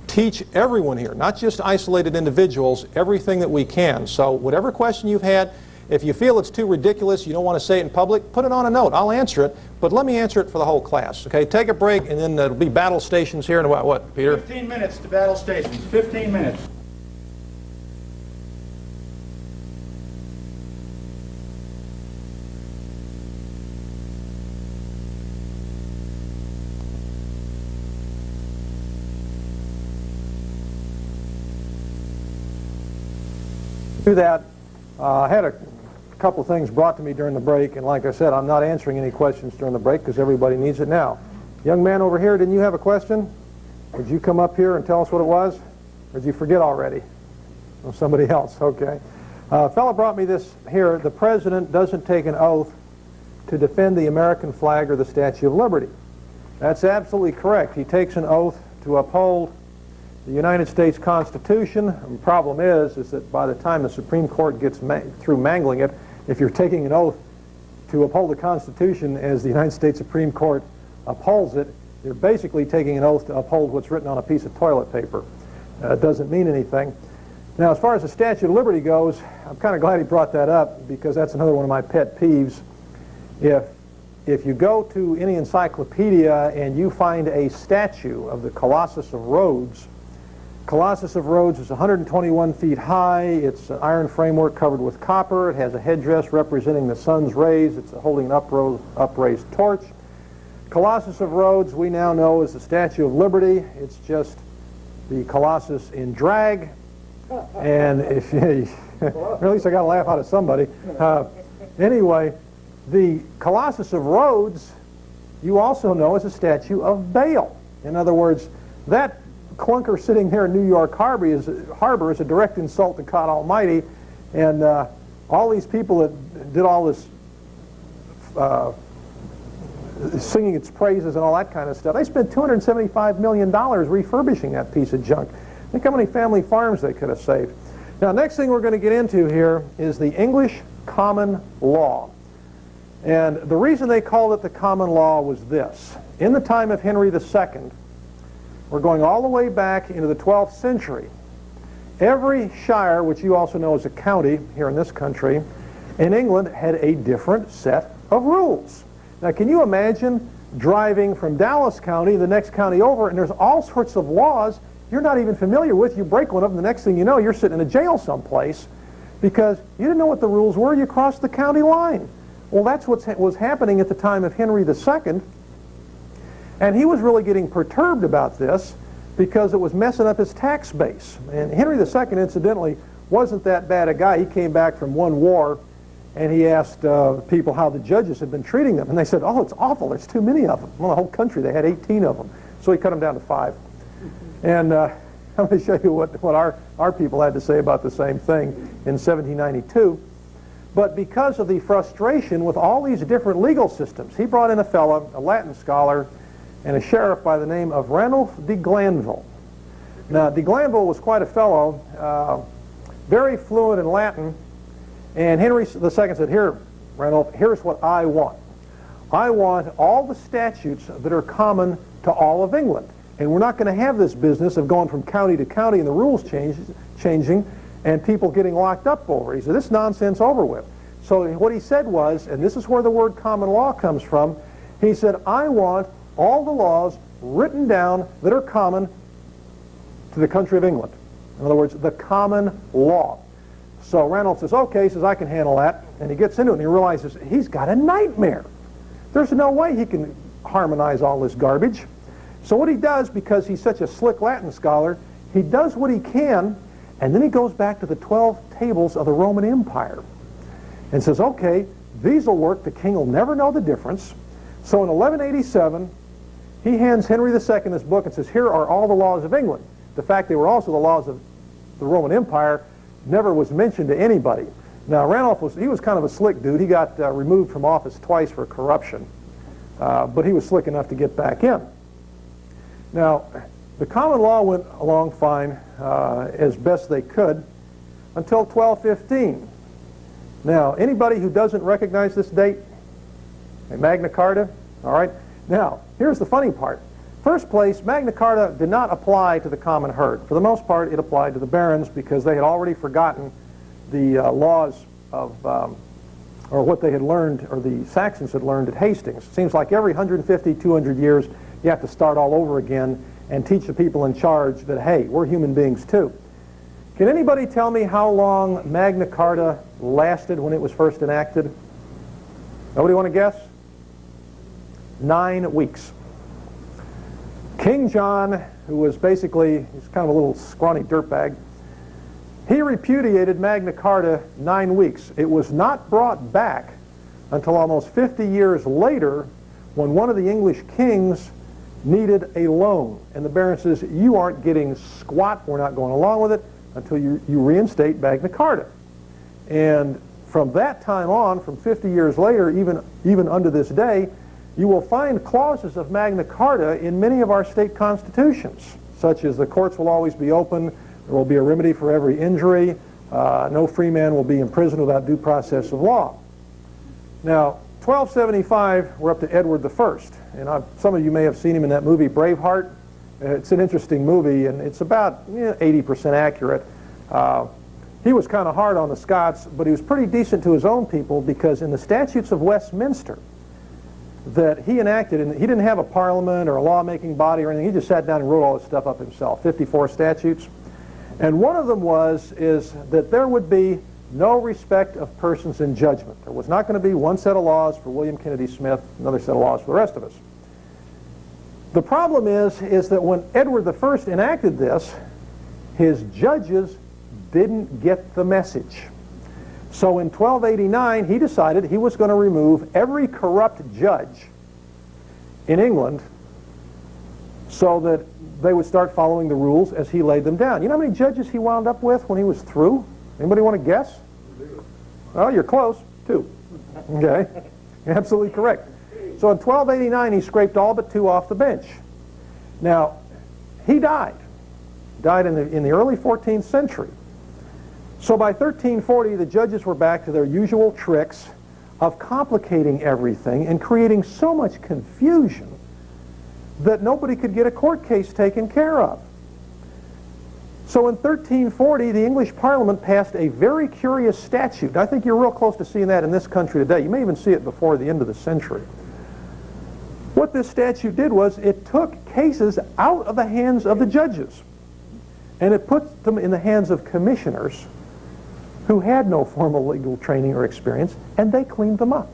teach everyone here, not just isolated individuals, everything that we can. So whatever question you've had, If you feel it's too ridiculous, you don't want to say it in public, put it on a note. I'll answer it, but let me answer it for the whole class. Okay, take a break, and then there'll be battle stations here in about what, Peter? 15 minutes to battle stations. 15 minutes. Do that. I had a couple of things brought to me during the break, and like I said, I'm not answering any questions during the break because everybody needs it now. Young man over here, didn't you have a question? Would you come up here and tell us what it was? Or did you forget already? Oh, somebody else, okay. A fellow brought me this here. The president doesn't take an oath to defend the American flag or the Statue of Liberty. That's absolutely correct. He takes an oath to uphold the United States Constitution. The problem is that by the time the Supreme Court gets through mangling it, if you're taking an oath to uphold the Constitution as the United States Supreme Court upholds it, you're basically taking an oath to uphold what's written on a piece of toilet paper. It doesn't mean anything. Now, as far as the Statue of Liberty goes, I'm kind of glad he brought that up because that's another one of my pet peeves. If you go to any encyclopedia and you find a statue of the Colossus of Rhodes is 121 feet high. It's an iron framework covered with copper. It has a headdress representing the sun's rays. It's holding an upraised torch. Colossus of Rhodes, we now know, is the Statue of Liberty. It's just the Colossus in drag. And if you, or at least I got a laugh out of somebody. Anyway, the Colossus of Rhodes, you also know, is a statue of Baal. In other words, that clunker sitting there in New York Harbor is a direct insult to God Almighty, and all these people that did all this singing its praises and all that kind of stuff, they spent $275 million refurbishing that piece of junk. Think how many family farms they could have saved. Now, next thing we're going to get into here is the English common law. And the reason they called it the common law was this. In the time of Henry II, we're going all the way back into the 12th century. Every shire, which you also know is a county here in this country, in England had a different set of rules. Now, can you imagine driving from Dallas County, the next county over, and there's all sorts of laws you're not even familiar with. You break one of them, the next thing you know, you're sitting in a jail someplace because you didn't know what the rules were. You crossed the county line. Well, that's what was happening at the time of Henry II. And he was really getting perturbed about this because it was messing up his tax base. And Henry II, incidentally, wasn't that bad a guy. He came back from one war, and he asked people how the judges had been treating them. And they said, oh, it's awful. There's too many of them. Well, the whole country, they had 18 of them. So he cut them down to 5. And I'm going to show you what our people had to say about the same thing in 1792. But because of the frustration with all these different legal systems, he brought in a fellow, a Latin scholar, and a sheriff by the name of Ranulph de Glanville. Now, de Glanville was quite a fellow, very fluent in Latin, and Henry II said, here, Ranulph, here's what I want. I want all the statutes that are common to all of England. And we're not going to have this business of going from county to county and the rules changing and people getting locked up over it. He said, this nonsense over with. So what he said was, and this is where the word common law comes from, he said, I want all the laws written down that are common to the country of England. In other words, the common law. So Ranulph says, okay, he says, I can handle that. And he gets into it and he realizes he's got a nightmare. There's no way he can harmonize all this garbage. So what he does, because he's such a slick Latin scholar, he does what he can, and then he goes back to the 12 tables of the Roman Empire and says, okay, these will work. The king will never know the difference. So in 1187, he hands Henry II this book and says, here are all the laws of England. The fact they were also the laws of the Roman Empire never was mentioned to anybody. Now, Ranulph was kind of a slick dude. He got removed from office twice for corruption, but he was slick enough to get back in. Now, the common law went along fine as best they could until 1215. Now, anybody who doesn't recognize this date? Magna Carta? All right. Now, here's the funny part. First place, Magna Carta did not apply to the common herd. For the most part, it applied to the barons because they had already forgotten the laws or what they had learned, or the Saxons had learned at Hastings. It seems like every 150, 200 years, you have to start all over again and teach the people in charge that, hey, we're human beings too. Can anybody tell me how long Magna Carta lasted when it was first enacted? Nobody want to guess? 9 weeks. King John, who was basically, he's kind of a little scrawny dirtbag, he repudiated Magna Carta 9 weeks. It was not brought back until almost 50 years later when one of the English kings needed a loan. And the Baron says, you aren't getting squat, we're not going along with it until you reinstate Magna Carta. And from that time on, from 50 years later, even unto this day, you will find clauses of Magna Carta in many of our state constitutions, such as the courts will always be open, there will be a remedy for every injury, no free man will be imprisoned without due process of law. Now, 1275, we're up to Edward I, and some of you may have seen him in that movie Braveheart. It's an interesting movie, and it's about 80% accurate. He was kind of hard on the Scots, but he was pretty decent to his own people, because in the Statutes of Westminster that he enacted, and he didn't have a parliament or a lawmaking body or anything, he just sat down and wrote all this stuff up himself, 54 statutes. And one of them is that there would be no respect of persons in judgment. There was not going to be one set of laws for William Kennedy Smith, another set of laws for the rest of us. The problem is that when Edward I enacted this, his judges didn't get the message. So in 1289, he decided he was going to remove every corrupt judge in England so that they would start following the rules as he laid them down. You know how many judges he wound up with when he was through? Anybody want to guess? Well, you're close. 2. Okay. You're absolutely correct. So in 1289, he scraped all but 2 off the bench. Now, he died in the early 14th century. So by 1340, the judges were back to their usual tricks of complicating everything and creating so much confusion that nobody could get a court case taken care of. So in 1340, the English Parliament passed a very curious statute. I think you're real close to seeing that in this country today. You may even see it before the end of the century. What this statute did was it took cases out of the hands of the judges, and it put them in the hands of commissioners who had no formal legal training or experience, and they cleaned them up.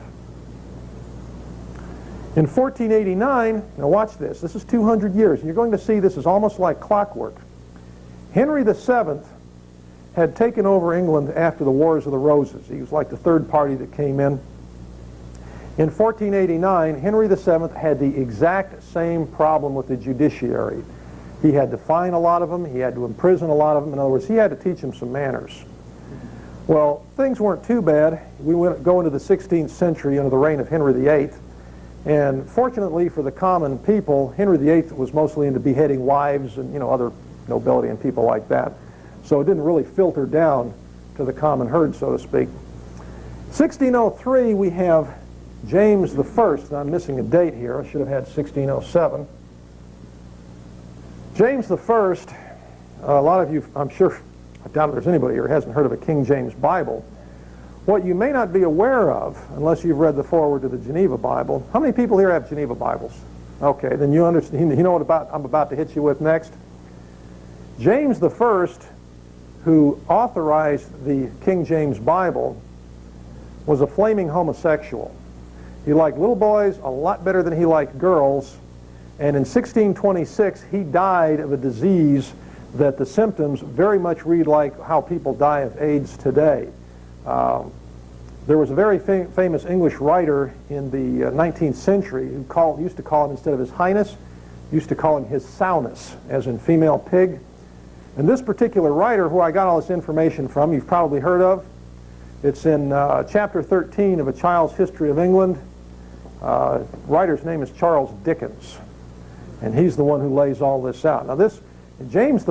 In 1489, now watch this, this is 200 years, and you're going to see this is almost like clockwork. Henry VII had taken over England after the Wars of the Roses. He was like the third party that came in. In 1489, Henry VII had the exact same problem with the judiciary. He had to fine a lot of them, he had to imprison a lot of them. In other words, he had to teach them some manners. Well, things weren't too bad. We go into the 16th century under the reign of Henry VIII. And fortunately for the common people, Henry VIII was mostly into beheading wives and other nobility and people like that. So it didn't really filter down to the common herd, so to speak. 1603, we have James I. Now, I'm missing a date here. I should have had 1607. James I, a lot of you, I'm sure, I doubt if there's anybody here who hasn't heard of a King James Bible. What you may not be aware of, unless you've read the foreword to the Geneva Bible, how many people here have Geneva Bibles? Okay, then you understand. You know what I'm about to hit you with next? James I, who authorized the King James Bible, was a flaming homosexual. He liked little boys a lot better than he liked girls, and in 1626 he died of a disease that the symptoms very much read like how people die of AIDS today. There was a very famous English writer in the 19th century who used to call him, instead of His Highness, used to call him His Sowness, as in female pig. And this particular writer, who I got all this information from, you've probably heard of. It's in chapter 13 of A Child's History of England. Writer's name is Charles Dickens, and he's the one who lays all this out. Now this, James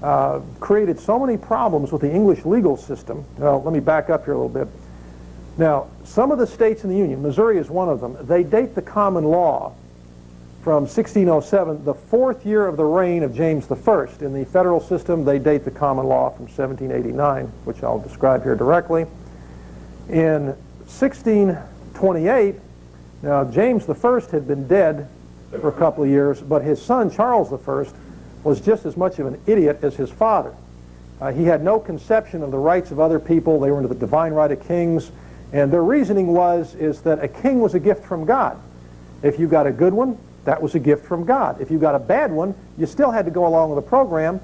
I created so many problems with the English legal system. Well, let me back up here a little bit. Now, some of the states in the Union, Missouri is one of them, they date the common law from 1607, the 4th year of the reign of James I. In the federal system, they date the common law from 1789, which I'll describe here directly. In 1628, now James I had been dead for a couple of years, but his son Charles I was just as much of an idiot as his father. He had no conception of the rights of other people. They were into the divine right of kings, and their reasoning is that a king was a gift from God. If you got a good one, that was a gift from God. If you got a bad one, you still had to go along with the program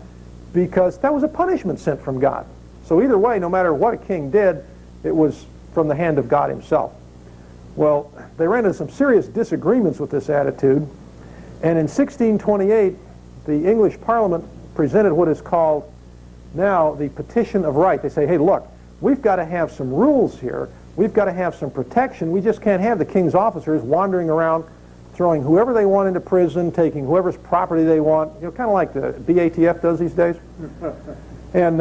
because that was a punishment sent from God. So either way, no matter what a king did, it was from the hand of God himself. Well, they ran into some serious disagreements with this attitude, and in 1628, the English Parliament presented what is called now the Petition of Right. They say, hey, look, we've got to have some rules here. We've got to have some protection. We just can't have the king's officers wandering around throwing whoever they want into prison, taking whoever's property they want, you know, kind of like the BATF does these days. And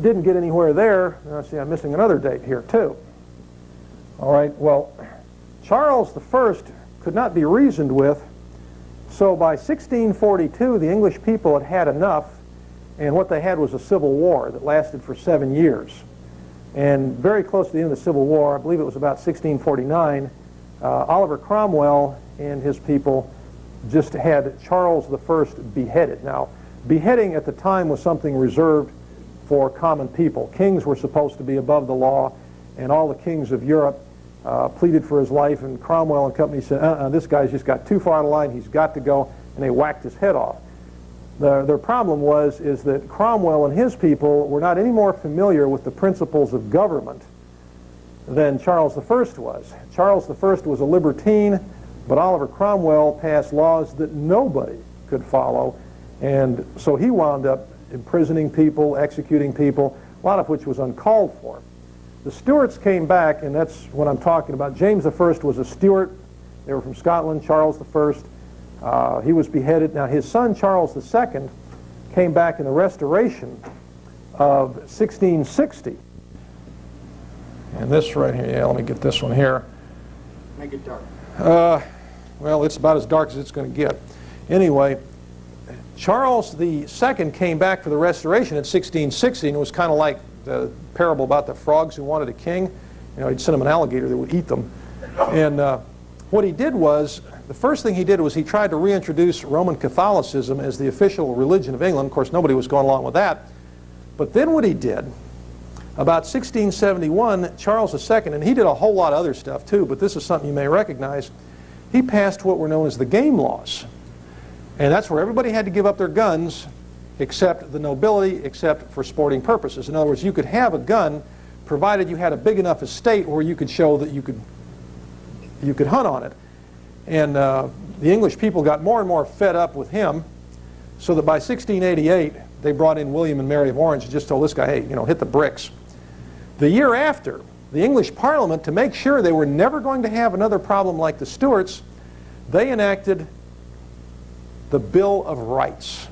didn't get anywhere there. See, I'm missing another date here, too. All right, well, Charles I could not be reasoned with, so by 1642, the English people had had enough, and what they had was a civil war that lasted for 7 years. And very close to the end of the Civil War, I believe it was about 1649, Oliver Cromwell and his people just had Charles I beheaded. Now, beheading at the time was something reserved for common people. Kings were supposed to be above the law, and all the kings of Europe pleaded for his life, and Cromwell and company said, this guy's just got too far out of line, he's got to go, and they whacked his head off. Their problem is that Cromwell and his people were not any more familiar with the principles of government than Charles I was. Charles I was a libertine, but Oliver Cromwell passed laws that nobody could follow, and so he wound up imprisoning people, executing people, a lot of which was uncalled for. The Stuarts came back, and that's what I'm talking about. James I was a Stuart. They were from Scotland. Charles I, he was beheaded. Now, his son, Charles II, came back in the Restoration of 1660. And this right here, yeah, let me get this one here. Make it dark. Well, it's about as dark as it's going to get. Anyway, Charles II came back for the Restoration in 1660, and it was kind of like the parable about the frogs who wanted a king. You know, he'd send them an alligator that would eat them. And what he did was, the first thing he did was he tried to reintroduce Roman Catholicism as the official religion of England. Of course, nobody was going along with that. But then what he did, about 1671, Charles II, and he did a whole lot of other stuff too, but this is something you may recognize, he passed what were known as the game laws. And that's where everybody had to give up their guns except the nobility, except for sporting purposes. In other words, you could have a gun provided you had a big enough estate where you could show that you could hunt on it. And the English people got more and more fed up with him, so that by 1688 they brought in William and Mary of Orange and just told this guy, hey, you know, hit the bricks. The year after, the English Parliament, to make sure they were never going to have another problem like the Stuarts, they enacted the Bill of Rights.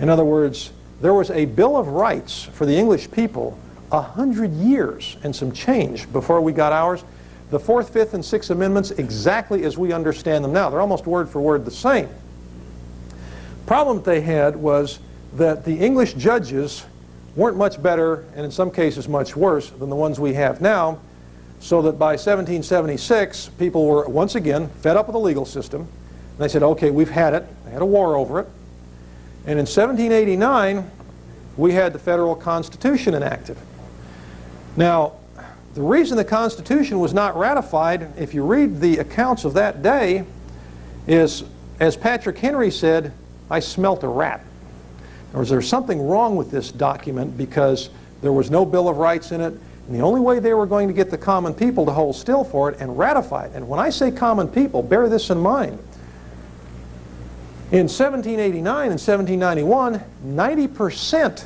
In other words, there was a Bill of Rights for the English people 100 years and some change before we got ours. The Fourth, Fifth, and Sixth Amendments exactly as we understand them now. They're almost word for word the same. Problem that they had was that the English judges weren't much better, and in some cases much worse, than the ones we have now, so that by 1776, people were once again fed up with the legal system. And they said, okay, we've had it. They had a war over it. And in 1789, we had the federal Constitution enacted. Now, the reason the Constitution was not ratified, if you read the accounts of that day, is, as Patrick Henry said, I smelt a rat. Or is there something wrong with this document because there was no Bill of Rights in it, and the only way they were going to get the common people to hold still for it and ratify it, and when I say common people, bear this in mind, in 1789 and 1791, 90%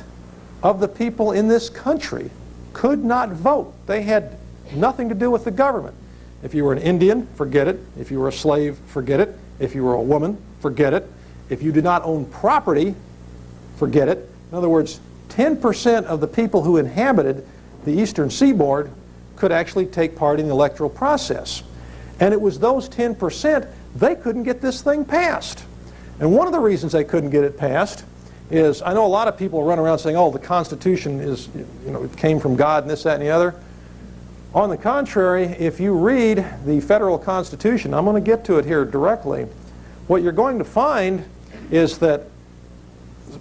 of the people in this country could not vote. They had nothing to do with the government. If you were an Indian, forget it. If you were a slave, forget it. If you were a woman, forget it. If you did not own property, forget it. In other words, 10% of the people who inhabited the eastern seaboard could actually take part in the electoral process. And it was those 10% they couldn't get this thing passed. And one of the reasons they couldn't get it passed is, I know a lot of people run around saying, oh, the Constitution is, it came from God and this, that, and the other. On the contrary, if you read the federal Constitution, I'm going to get to it here directly, what you're going to find is that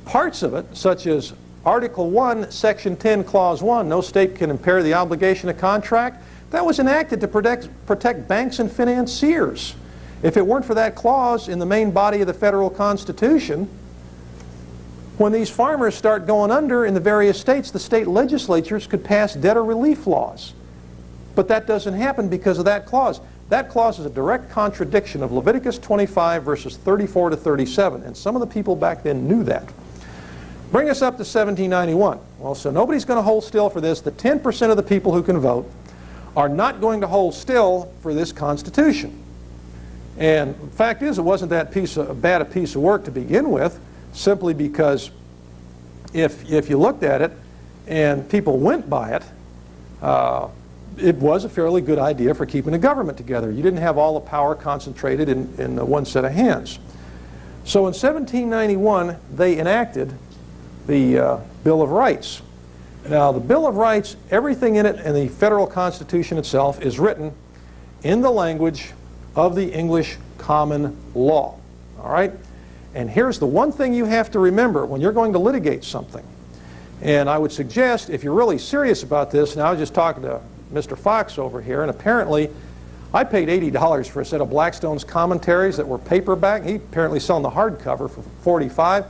parts of it, such as Article 1, Section 10, Clause 1, no state can impair the obligation of contract, that was enacted to protect banks and financiers. If it weren't for that clause in the main body of the federal Constitution, when these farmers start going under in the various states, the state legislatures could pass debtor relief laws. But that doesn't happen because of that clause. That clause is a direct contradiction of Leviticus 25 verses 34 to 37, and some of the people back then knew that. Bring us up to 1791. Well, so nobody's going to hold still for this. The 10% of the people who can vote are not going to hold still for this Constitution. And the fact is, it wasn't that bad a piece of work to begin with, simply because if you looked at it and people went by it, it was a fairly good idea for keeping the government together. You didn't have all the power concentrated in one set of hands. So in 1791, they enacted the Bill of Rights. Now, the Bill of Rights, everything in it and the federal Constitution itself is written in the language of the English common law. All right? And here's the one thing you have to remember when you're going to litigate something. And I would suggest, if you're really serious about this, and I was just talking to Mr. Fox over here, and apparently I paid $80 for a set of Blackstone's commentaries that were paperback. He apparently selling the hardcover for $45.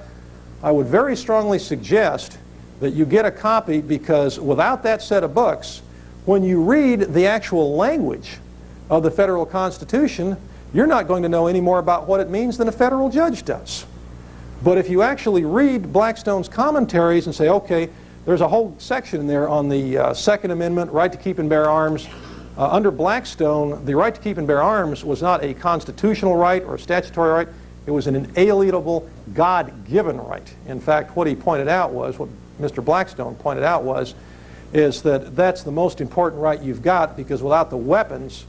I would very strongly suggest that you get a copy, because without that set of books, when you read the actual language of the federal Constitution, you're not going to know any more about what it means than a federal judge does. But if you actually read Blackstone's commentaries and say, okay, there's a whole section in there on the Second Amendment, right to keep and bear arms. Under Blackstone, the right to keep and bear arms was not a constitutional right or a statutory right. It was an inalienable, God-given right. In fact, what he pointed out was, what Mr. Blackstone pointed out was, is that that's the most important right you've got, because without the weapons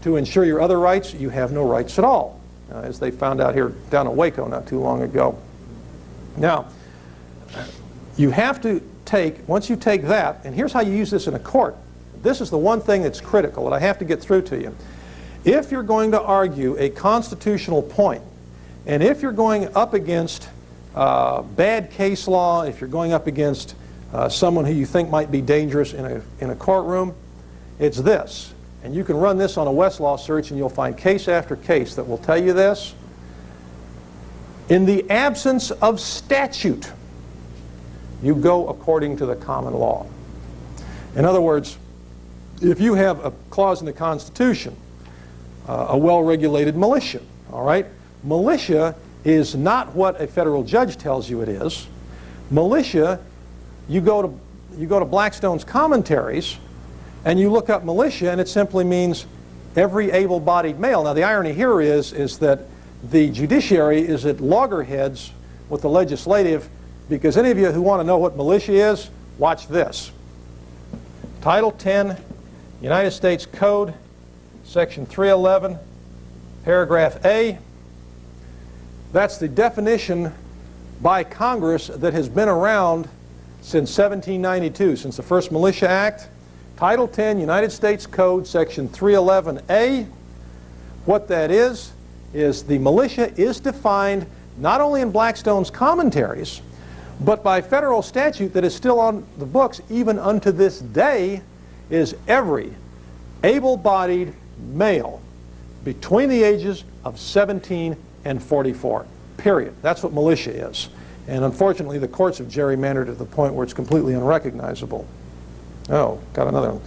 to ensure your other rights, you have no rights at all, as they found out here down in Waco not too long ago. Now, you have to take, once you take that, and here's how you use this in a court. This is the one thing that's critical that I have to get through to you. If you're going to argue a constitutional point, and if you're going up against bad case law, if you're going up against someone who you think might be dangerous in a courtroom, it's this. And you can run this on a Westlaw search and you'll find case after case that will tell you this. In the absence of statute, you go according to the common law. In other words, if you have a clause in the Constitution, a well-regulated militia, all right? Militia is not what a federal judge tells you it is. Militia, you go to Blackstone's commentaries and you look up militia, and it simply means every able-bodied male. Now, the irony here is that the judiciary is at loggerheads with the legislative, because any of you who want to know what militia is, watch this. Title 10, United States Code, Section 311, Paragraph A. That's the definition by Congress that has been around since 1792, since the first Militia Act. Title 10, United States Code, Section 311A. What that is the militia is defined not only in Blackstone's commentaries, but by federal statute that is still on the books even unto this day, is every able-bodied male between the ages of 17 and 44, period. That's what militia is. And unfortunately, the courts have gerrymandered to the point where it's completely unrecognizable. Oh, got another one.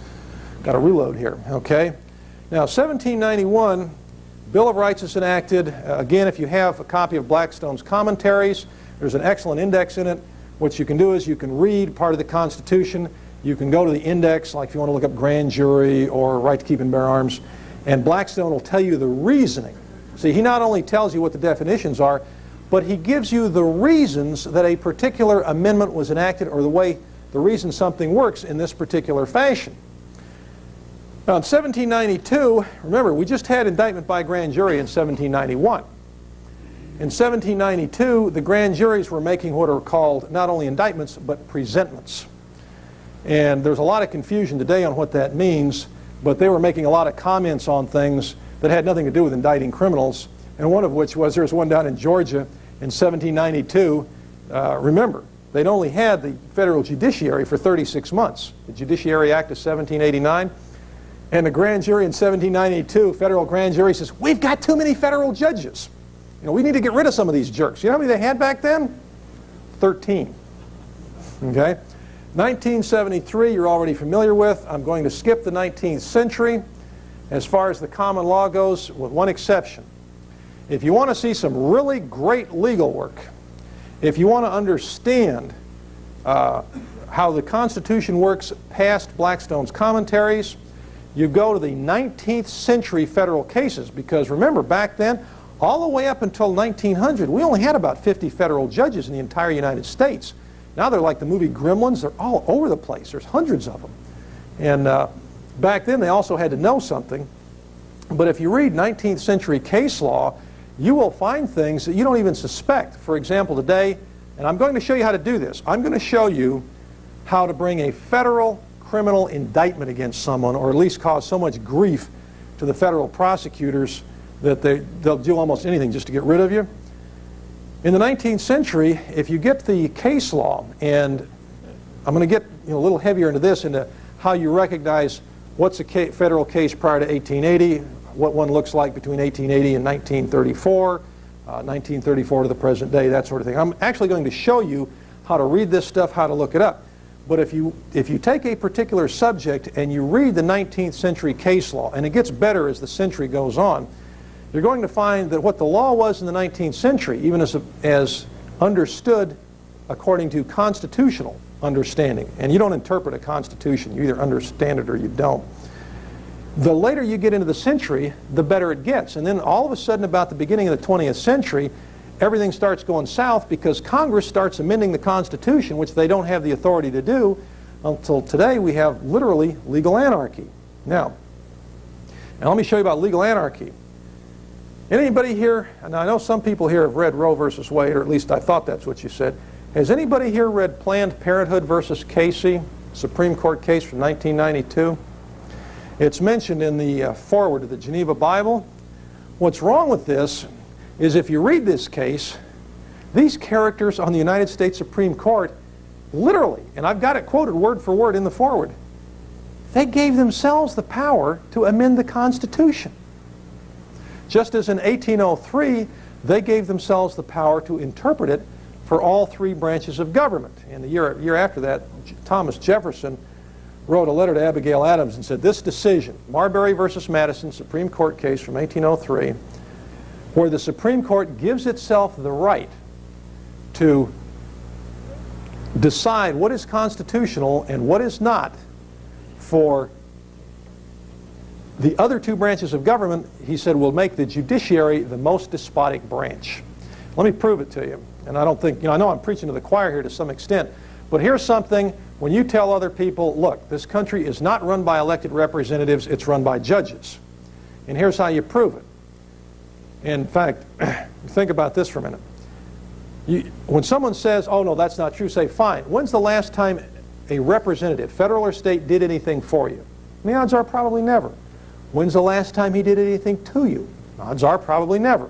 Got a reload here, okay? Now, 1791, Bill of Rights is enacted. Again, if you have a copy of Blackstone's commentaries, there's an excellent index in it. What you can do is you can read part of the Constitution. You can go to the index, like if you want to look up grand jury or right to keep and bear arms, and Blackstone will tell you the reasoning. See, he not only tells you what the definitions are, but he gives you the reasons that a particular amendment was enacted, or the reason something works in this particular fashion. Now, in 1792, remember, we just had indictment by grand jury in 1791. In 1792, the grand juries were making what are called not only indictments, but presentments. And there's a lot of confusion today on what that means, but they were making a lot of comments on things that had nothing to do with indicting criminals, and one of which was there was one down in Georgia in 1792. Remember, they'd only had the federal judiciary for 36 months, the Judiciary Act of 1789. And the grand jury in 1792, federal grand jury says, we've got too many federal judges. You know, we need to get rid of some of these jerks. You know how many they had back then? 13. Okay? 1973, you're already familiar with. I'm going to skip the 19th century as far as the common law goes, with one exception. If you want to see some really great legal work, if you want to understand how the Constitution works past Blackstone's commentaries, you go to the 19th century federal cases, because remember, back then, all the way up until 1900, we only had about 50 federal judges in the entire United States. Now they're like the movie Gremlins. They're all over the place. There's hundreds of them. And back then, they also had to know something. But if you read 19th century case law, you will find things that you don't even suspect. For example, today, and I'm going to show you how to do this. I'm going to show you how to bring a federal criminal indictment against someone, or at least cause so much grief to the federal prosecutors that they'll do almost anything just to get rid of you. In the 19th century, if you get the case law, and I'm going to get a little heavier into this, into how you recognize what's a federal case prior to 1880, what one looks like between 1880 and 1934, 1934 to the present day, that sort of thing. I'm actually going to show you how to read this stuff, how to look it up. But if you take a particular subject and you read the 19th century case law, and it gets better as the century goes on, you're going to find that what the law was in the 19th century, even as understood according to constitutional understanding, and you don't interpret a constitution, you either understand it or you don't. The later you get into the century, the better it gets. And then all of a sudden, about the beginning of the 20th century, everything starts going south because Congress starts amending the Constitution, which they don't have the authority to do. Until today, we have literally legal anarchy. Now let me show you about legal anarchy. Anybody here, and I know some people here have read Roe versus Wade, or at least I thought that's what you said. Has anybody here read Planned Parenthood versus Casey, Supreme Court case from 1992? It's mentioned in the foreword to the Geneva Bible. What's wrong with this is if you read this case, these characters on the United States Supreme Court, literally, and I've got it quoted word for word in the foreword, they gave themselves the power to amend the Constitution. Just as in 1803, they gave themselves the power to interpret it for all three branches of government. And the year after that, Thomas Jefferson wrote a letter to Abigail Adams and said, this decision, Marbury versus Madison, Supreme Court case from 1803, where the Supreme Court gives itself the right to decide what is constitutional and what is not for the other two branches of government, he said, will make the judiciary the most despotic branch. Let me prove it to you. And I don't think, I know I'm preaching to the choir here to some extent, but here's something, when you tell other people, look, this country is not run by elected representatives, it's run by judges. And here's how you prove it. In fact, think about this for a minute. When someone says, oh no, that's not true, say, fine, when's the last time a representative, federal or state, did anything for you? And the odds are probably never. When's the last time he did anything to you? Odds are probably never.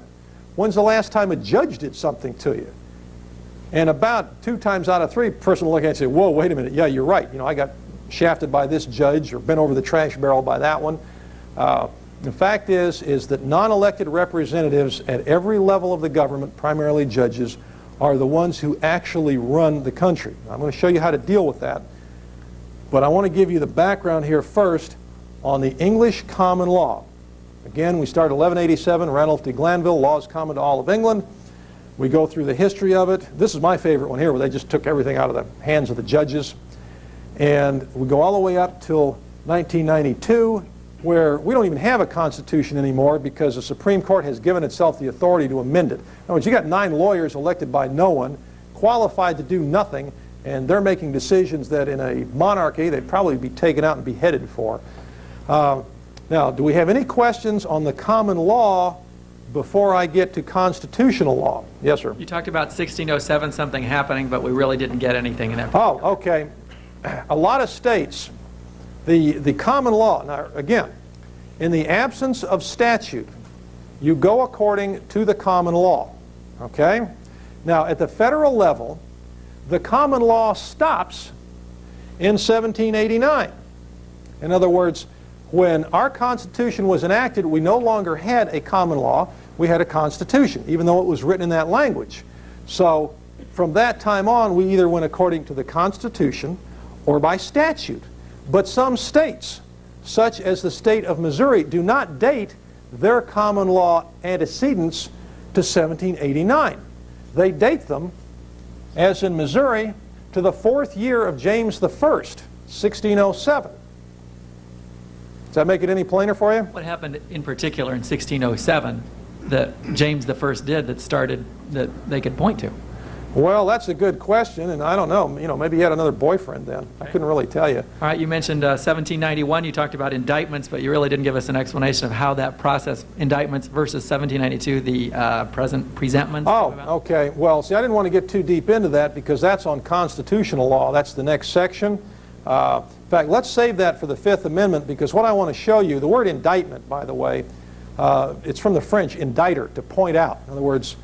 When's the last time a judge did something to you? And about 2 times out of 3, a person will look at it and say, whoa, wait a minute, yeah, you're right. I got shafted by this judge or bent over the trash barrel by that one. The fact is that non-elected representatives at every level of the government, primarily judges, are the ones who actually run the country. I'm going to show you how to deal with that. But I want to give you the background here first on the English common law. Again, we start at 1187, Ranulph de Glanville, laws common to all of England. We go through the history of it. This is my favorite one here, where they just took everything out of the hands of the judges. And we go all the way up till 1992, where we don't even have a constitution anymore because the Supreme Court has given itself the authority to amend it. In other words, you got 9 lawyers elected by no one, qualified to do nothing, and they're making decisions that in a monarchy they'd probably be taken out and beheaded for. Now, do we have any questions on the common law before I get to constitutional law? Yes, sir. You talked about 1607 something happening, but we really didn't get anything in that. Oh, okay. A lot of states, the common law, now again, in the absence of statute, you go according to the common law, okay? Now, at the federal level, the common law stops in 1789. In other words, when our Constitution was enacted, we no longer had a common law, we had a Constitution, even though it was written in that language. So, from that time on, we either went according to the Constitution or by statute. But some states, such as the state of Missouri, do not date their common law antecedents to 1789. They date them, as in Missouri, to the 4th year of James I, 1607. Does that make it any plainer for you? What happened in particular in 1607 that James I did that started, that they could point to? Well, that's a good question, and I don't know. You know, maybe he had another boyfriend then. I couldn't really tell you. All right, you mentioned 1791. You talked about indictments, but you really didn't give us an explanation of how that process, indictments versus 1792, the presentments. Oh, okay. Well, see, I didn't want to get too deep into that because that's on constitutional law. That's the next section. In fact, let's save that for the Fifth Amendment because what I want to show you, the word indictment, by the way, it's from the French, inditer, to point out. In other words,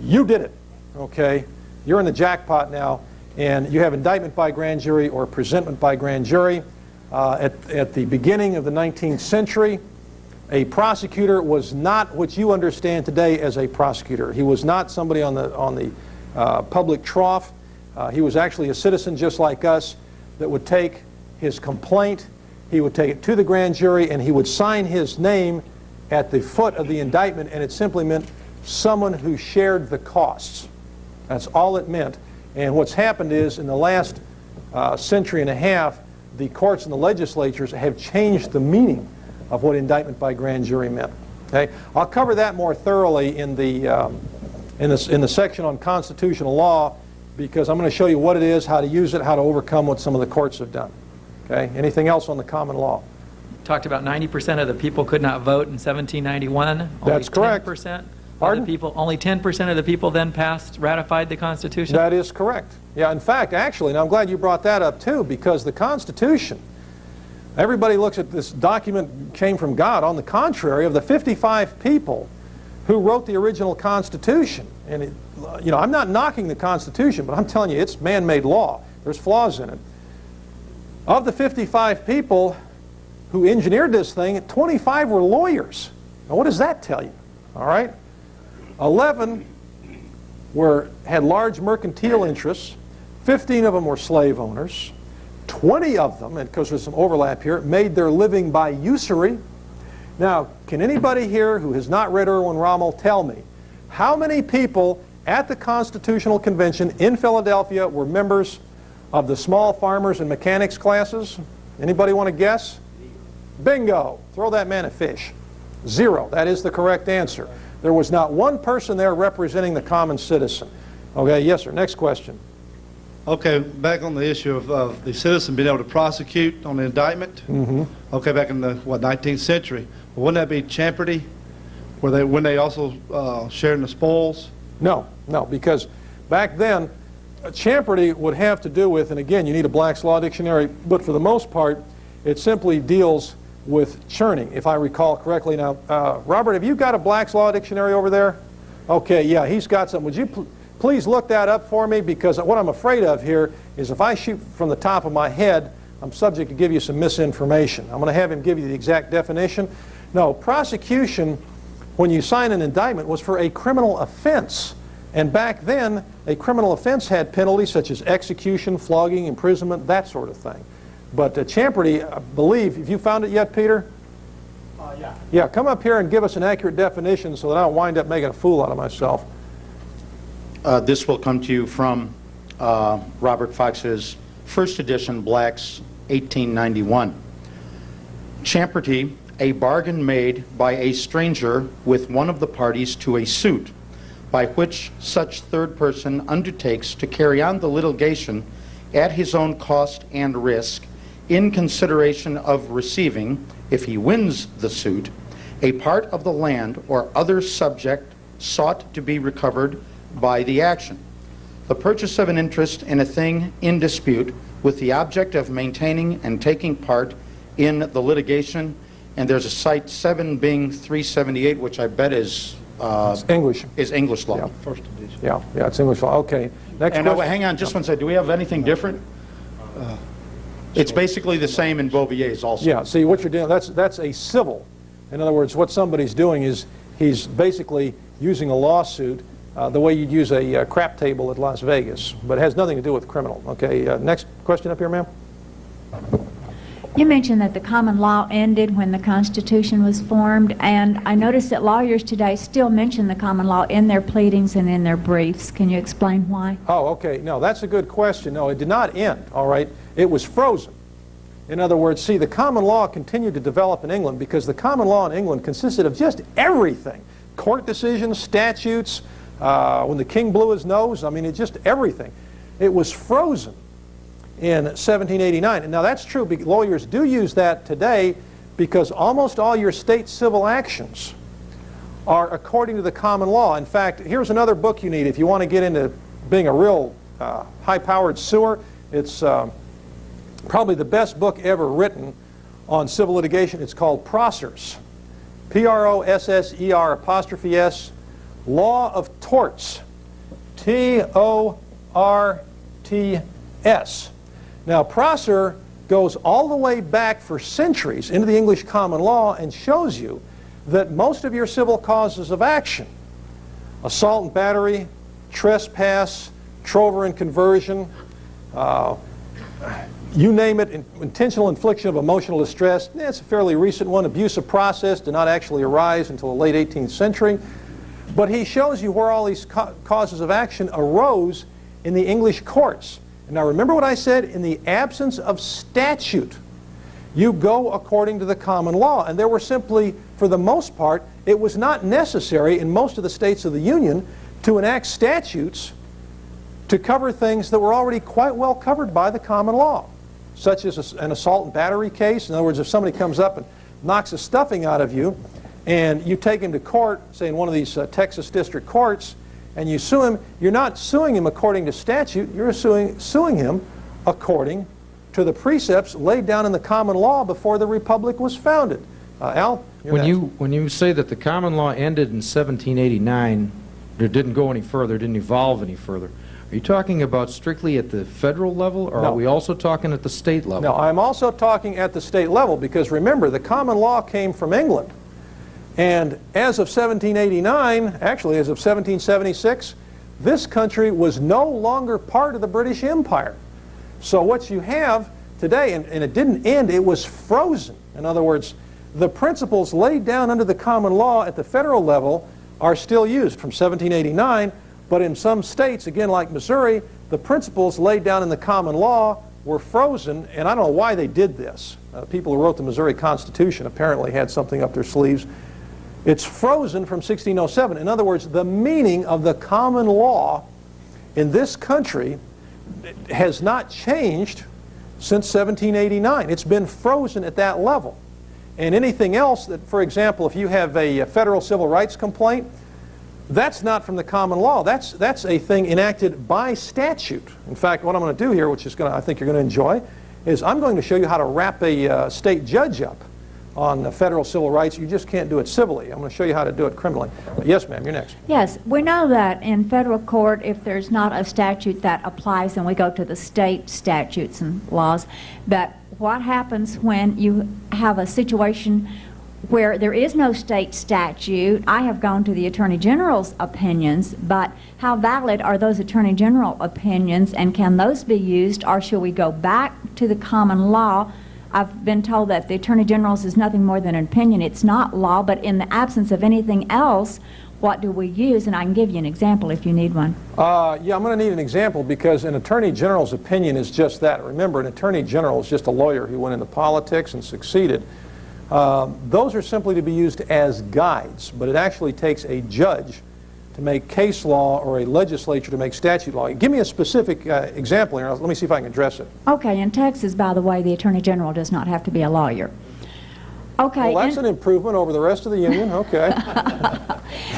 you did it, okay? You're in the jackpot now, and you have indictment by grand jury or presentment by grand jury. At the beginning of the 19th century, a prosecutor was not what you understand today as a prosecutor. He was not somebody on the public trough. He was actually a citizen just like us that would take his complaint, he would take it to the grand jury, and he would sign his name at the foot of the indictment, and it simply meant someone who shared the costs. That's all it meant. And what's happened is, in the last century and a half, the courts and the legislatures have changed the meaning of what indictment by grand jury meant. Okay? I'll cover that more thoroughly in the section on constitutional law because I'm going to show you what it is, how to use it, how to overcome what some of the courts have done. Okay? Anything else on the common law? Talked about 90% of the people could not vote in 1791. That's correct. 10%. Pardon? Only 10% of the people then ratified the Constitution? That is correct. Yeah, in fact, actually, and I'm glad you brought that up too, because the Constitution, everybody looks at this document came from God. On the contrary, of the 55 people who wrote the original Constitution, and you know, I'm not knocking the Constitution, but I'm telling you, it's man-made law. There's flaws in it. Of the 55 people who engineered this thing, 25 were lawyers. Now, what does that tell you? All right? 11 had large mercantile interests. 15 of them were slave owners. 20 of them, and because there's some overlap here, made their living by usury. Now, can anybody here who has not read Erwin Rommel tell me how many people at the Constitutional Convention in Philadelphia were members of the small farmers and mechanics classes? Anybody want to guess? Bingo! Throw that man a fish. 0. That is the correct answer. There was not one person there representing the common citizen. Okay, yes, sir. Next question. Okay, back on the issue of the citizen being able to prosecute on the indictment. Mm-hmm. Okay, back in the, 19th century. Well, wouldn't that be champerty? When they also sharing the spoils? No, because back then, champerty would have to do with, and again, you need a Black's Law Dictionary, but for the most part, it simply deals with churning, if I recall correctly. Now, Robert, have you got a Black's Law Dictionary over there? Okay, yeah, he's got some. Would you please look that up for me? Because what I'm afraid of here is if I shoot from the top of my head, I'm subject to give you some misinformation. I'm going to have him give you the exact definition. No, prosecution, when you sign an indictment, was for a criminal offense. And back then, a criminal offense had penalties such as execution, flogging, imprisonment, that sort of thing. But champerty, I believe, have you found it yet, Peter? Yeah. Yeah, come up here and give us an accurate definition so that I don't wind up making a fool out of myself. This will come to you from Robert Fox's first edition, Black's 1891. Champerty, a bargain made by a stranger with one of the parties to a suit, by which such third person undertakes to carry on the litigation at his own cost and risk, in consideration of receiving, if he wins the suit, a part of the land or other subject sought to be recovered by the action. The purchase of an interest in a thing in dispute with the object of maintaining and taking part in the litigation. And there's a cite 7 Bing 378, which I bet is It's English. is English law. Yeah. First edition. Yeah, it's English law. Okay. Next And question. hang on just one second. Do we have anything different? It's basically the same in Bovier's also. Yeah, see, what you're doing, that's a civil. In other words, what somebody's doing is he's basically using a lawsuit the way you'd use a crap table at Las Vegas, but it has nothing to do with criminal. Okay, next question up here, ma'am. You mentioned that the common law ended when the Constitution was formed, and I noticed that lawyers today still mention the common law in their pleadings and in their briefs. Can you explain why? Oh, okay. No, that's a good question. No, it did not end, all right? It was frozen. In other words, see, the common law continued to develop in England because the common law in England consisted of just everything. Court decisions, statutes, when the king blew his nose, I mean, it just everything. It was frozen in 1789. And now that's true. Lawyers do use that today because almost all your state civil actions are according to the common law. In fact, here's another book you need if you want to get into being a real high-powered suer. It's probably the best book ever written on civil litigation. It's called Prosser's. Prosser apostrophe S, Law of Torts. Torts. Now, Prosser goes all the way back for centuries into the English common law and shows you that most of your civil causes of action, assault and battery, trespass, trover and conversion, you name it, intentional infliction of emotional distress, that's a fairly recent one. Abuse of process did not actually arise until the late 18th century. But he shows you where all these causes of action arose in the English courts. And now remember what I said, in the absence of statute, you go according to the common law. And there were simply, for the most part, it was not necessary in most of the states of the Union to enact statutes to cover things that were already quite well covered by the common law, such as an assault and battery case. In other words, if somebody comes up and knocks the stuffing out of you, and you take him to court, say in one of these Texas district courts, and you sue him, you're not suing him according to statute, you're suing him according to the precepts laid down in the common law before the republic was founded. Al, when you say that the common law ended in 1789, it didn't go any further, didn't evolve any further, are you talking about strictly at the federal level, or are we also talking at the state level? No, I'm also talking at the state level, because remember, the common law came from England. And as of 1789, actually as of 1776, this country was no longer part of the British Empire. So what you have today, and it didn't end, it was frozen. In other words, the principles laid down under the common law at the federal level are still used from 1789, but in some states, again like Missouri, the principles laid down in the common law were frozen, and I don't know why they did this. People who wrote the Missouri Constitution apparently had something up their sleeves. It's frozen from 1607. In other words, the meaning of the common law in this country has not changed since 1789. It's been frozen at that level. And anything else that, for example, if you have a federal civil rights complaint, that's not from the common law. That's a thing enacted by statute. In fact, what I'm going to do here, which is I think you're going to enjoy, is I'm going to show you how to wrap a state judge up on federal civil rights. You just can't do it civilly. I'm going to show you how to do it criminally. Yes, ma'am, you're next. Yes, we know that in federal court, if there's not a statute that applies, then we go to the state statutes and laws. But what happens when you have a situation where there is no state statute? I have gone to the Attorney General's opinions, but how valid are those Attorney General opinions, and can those be used, or should we go back to the common law? I've been told that the Attorney General's is nothing more than an opinion. It's not law, but in the absence of anything else, what do we use? And I can give you an example if you need one. Yeah, I'm going to need an example, because an Attorney General's opinion is just that. Remember, an Attorney General is just a lawyer who went into politics and succeeded. Those are simply to be used as guides, but it actually takes a judge to make case law or a legislature to make statute law. Give me a specific example here. Let me see if I can address it. Okay, in Texas, by the way, the Attorney General does not have to be a lawyer. Okay. Well, that's an improvement over the rest of the union. Okay.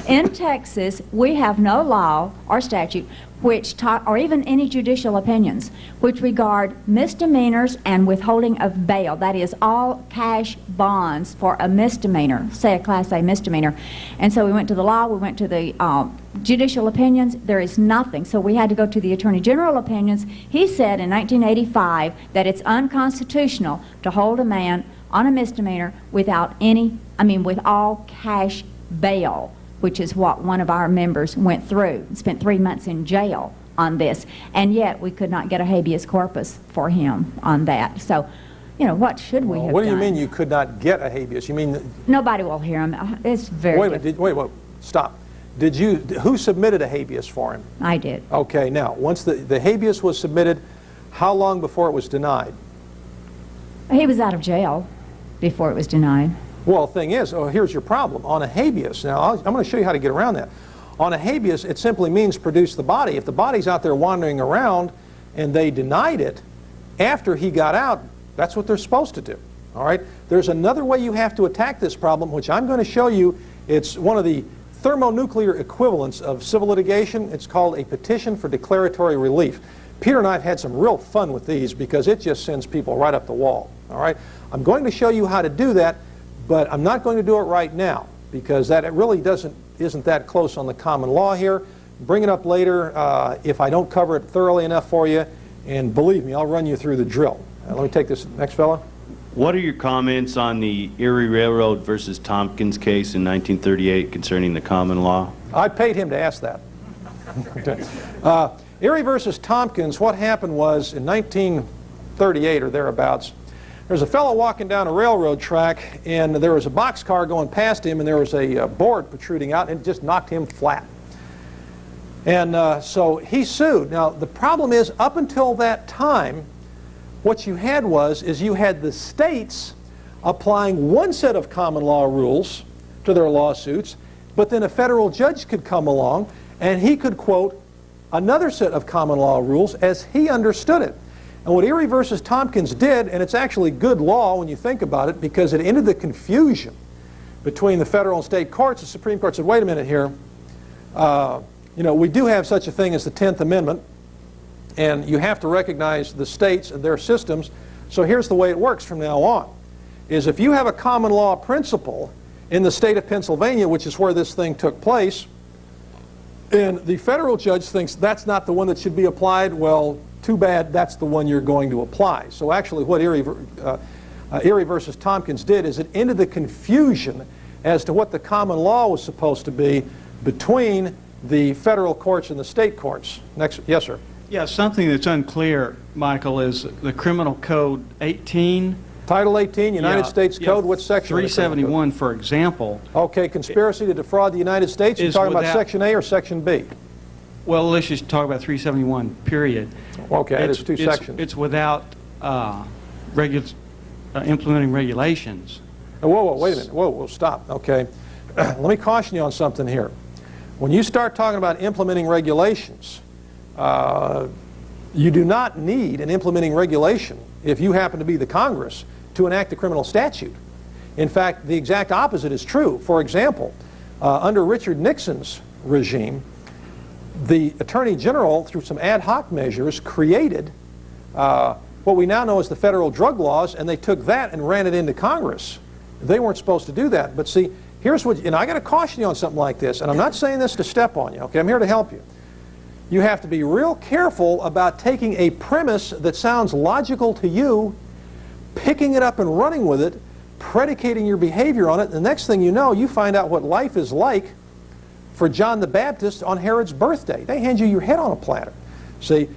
In Texas, we have no law or statute which or even any judicial opinions which regard misdemeanors and withholding of bail. That is all cash bonds for a misdemeanor, say a Class A misdemeanor. And so we went to the law, we went to the judicial opinions. There is nothing. So we had to go to the Attorney General opinions. He said in 1985 that it's unconstitutional to hold a man on a misdemeanor without with all cash bail, which is what one of our members went through. Spent 3 months in jail on this, and yet we could not get a habeas corpus for him on that. So, what should we have done? What do you mean you could not get a habeas? You mean nobody will hear him? It's very. Wait, stop. Who submitted a habeas for him? I did. Okay, now once the habeas was submitted, how long before it was denied? He was out of jail before it was denied. Well, the thing is, here's your problem. On a habeas, now I'm going to show you how to get around that. On a habeas, it simply means produce the body. If the body's out there wandering around and they denied it, after he got out, that's what they're supposed to do. All right? There's another way you have to attack this problem, which I'm going to show you. It's one of the thermonuclear equivalents of civil litigation. It's called a petition for declaratory relief. Peter and I have had some real fun with these because it just sends people right up the wall. All right? I'm going to show you how to do that, but I'm not going to do it right now because that really isn't that close on the common law here. Bring it up later if I don't cover it thoroughly enough for you, and believe me, I'll run you through the drill. Let me take this next fellow. What are your comments on the Erie Railroad versus Tompkins case in 1938 concerning the common law? I paid him to ask that. Erie versus Tompkins, what happened was in 1938 or thereabouts, there's a fellow walking down a railroad track, and there was a boxcar going past him, and there was a board protruding out, and it just knocked him flat. And so he sued. Now, the problem is, up until that time, what you had is you had the states applying one set of common law rules to their lawsuits, but then a federal judge could come along, and he could quote another set of common law rules as he understood it. And what Erie versus Tompkins did, and it's actually good law when you think about it, because it ended the confusion between the federal and state courts. The Supreme Court said, wait a minute here, we do have such a thing as the 10th Amendment, and you have to recognize the states and their systems. So here's the way it works from now on, is if you have a common law principle in the state of Pennsylvania, which is where this thing took place, and the federal judge thinks that's not the one that should be applied, well, too bad, that's the one you're going to apply. So actually what Erie versus Tompkins did is it ended the confusion as to what the common law was supposed to be between the federal courts and the state courts. Next, yes, sir. Yeah, something that's unclear, Michael, is the Criminal Code 18. Title 18, United States Code, what section? 371, for example. Okay, conspiracy to defraud the United States. You're talking about Section A or Section B? Well, let's just talk about 371, period. Okay, there's two sections. It's without implementing regulations. Whoa, wait a minute. Whoa, stop. Okay. Let me caution you on something here. When you start talking about implementing regulations, you do not need an implementing regulation if you happen to be the Congress to enact a criminal statute. In fact, the exact opposite is true. For example, under Richard Nixon's regime, the Attorney General, through some ad hoc measures, created what we now know as the federal drug laws, and they took that and ran it into Congress. They weren't supposed to do that. But see, here's what, and I got to caution you on something like this, and I'm not saying this to step on you, okay? I'm here to help you. You have to be real careful about taking a premise that sounds logical to you, picking it up and running with it, predicating your behavior on it. The next thing you know, you find out what life is like for John the Baptist on Herod's birthday. They hand you your head on a platter. See,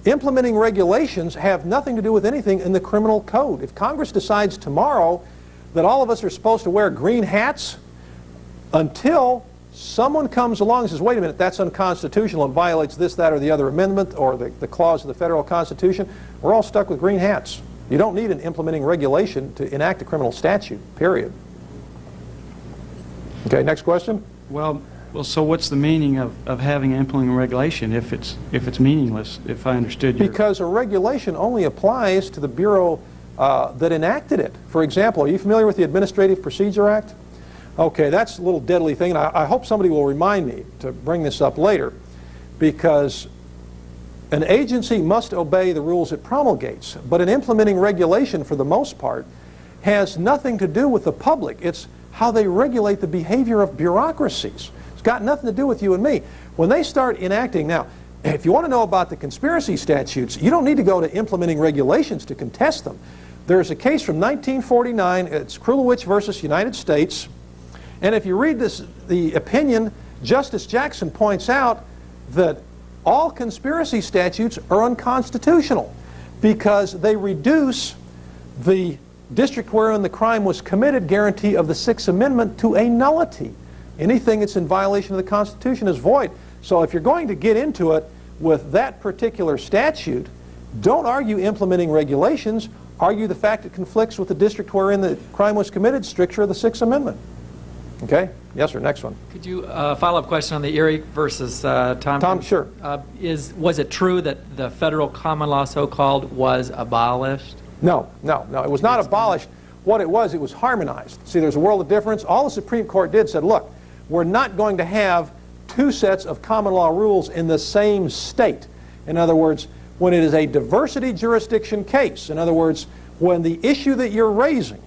implementing regulations have nothing to do with anything in the criminal code. If Congress decides tomorrow that all of us are supposed to wear green hats until someone comes along and says, wait a minute, that's unconstitutional, it violates this, that, or the other amendment, or the clause of the federal Constitution, we're all stuck with green hats. You don't need an implementing regulation to enact a criminal statute, period. Okay, next question. Well, Well, so what's the meaning of having an implementing regulation if it's meaningless, if I understood your... Because a regulation only applies to the Bureau that enacted it. For example, are you familiar with the Administrative Procedure Act? Okay, that's a little deadly thing, and I hope somebody will remind me to bring this up later, because an agency must obey the rules it promulgates, but an implementing regulation, for the most part, has nothing to do with the public. It's how they regulate the behavior of bureaucracies. It's got nothing to do with you and me. When they start enacting, now, if you want to know about the conspiracy statutes, you don't need to go to implementing regulations to contest them. There's a case from 1949, it's Krulewich versus United States, and if you read the opinion, Justice Jackson points out that all conspiracy statutes are unconstitutional because they reduce the district wherein the crime was committed guarantee of the Sixth Amendment to a nullity. Anything that's in violation of the Constitution is void. So if you're going to get into it with that particular statute, don't argue implementing regulations, argue the fact it conflicts with the district wherein the crime was committed, stricture of the Sixth Amendment. Okay? Yes, sir. Next one. Could you follow-up question on the Erie versus Tompkins? Tom, sure. Was it true that the federal common law, so-called, was abolished? No. It was not abolished. What it was harmonized. See, there's a world of difference. All the Supreme Court did said, look, we're not going to have two sets of common law rules in the same state. In other words, when it is a diversity jurisdiction case, in other words, when the issue that you're raising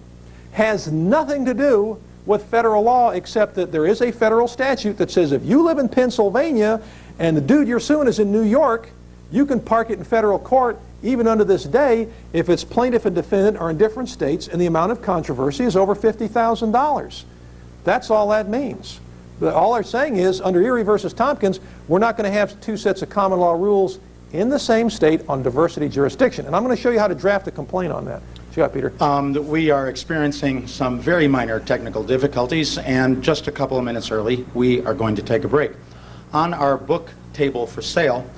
has nothing to do with federal law except that there is a federal statute that says if you live in Pennsylvania and the dude you're suing is in New York, you can park it in federal court even under this day if it's plaintiff and defendant are in different states and the amount of controversy is over $50,000. That's all that means. All they're saying is, under Erie versus Tompkins, we're not going to have two sets of common law rules in the same state on diversity jurisdiction. And I'm going to show you how to draft a complaint on that. What you got, Peter? We are experiencing some very minor technical difficulties, and just a couple of minutes early, we are going to take a break. On our book table for sale,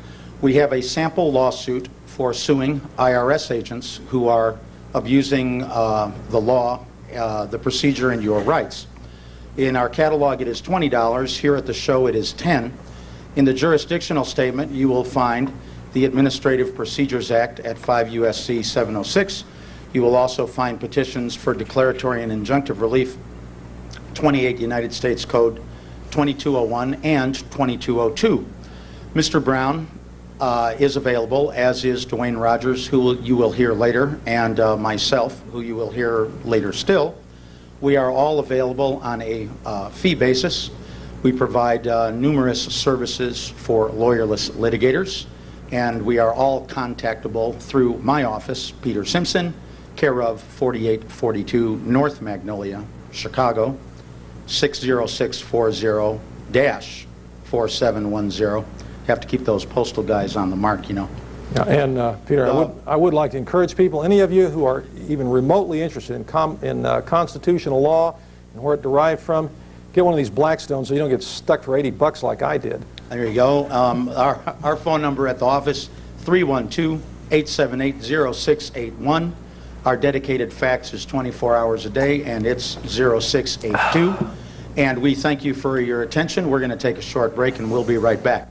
we have a sample lawsuit for suing IRS agents who are abusing the law, the procedure, and your rights. In our catalog, it is $20. Here at the show, it is $10. In the jurisdictional statement, you will find the Administrative Procedures Act at 5 U.S.C. 706. You will also find petitions for declaratory and injunctive relief, 28 United States Code 2201 and 2202. Mr. Brown is available, as is Dwayne Rogers, who you will hear later, and myself, who you will hear later still. We are all available on a fee basis. We provide numerous services for lawyerless litigators, and we are all contactable through my office, Peter Simpson, care of 4842 North Magnolia, Chicago, 60640-4710. You have to keep those postal guys on the mark, you know. Yeah, and Peter, I would like to encourage people, any of you who are even remotely interested in constitutional law and where it derived from, get one of these Blackstones so you don't get stuck for $80 like I did. There you go. Our phone number at the office, 312-878-0681. Our dedicated fax is 24 hours a day, and it's 0682. And we thank you for your attention. We're going to take a short break, and we'll be right back.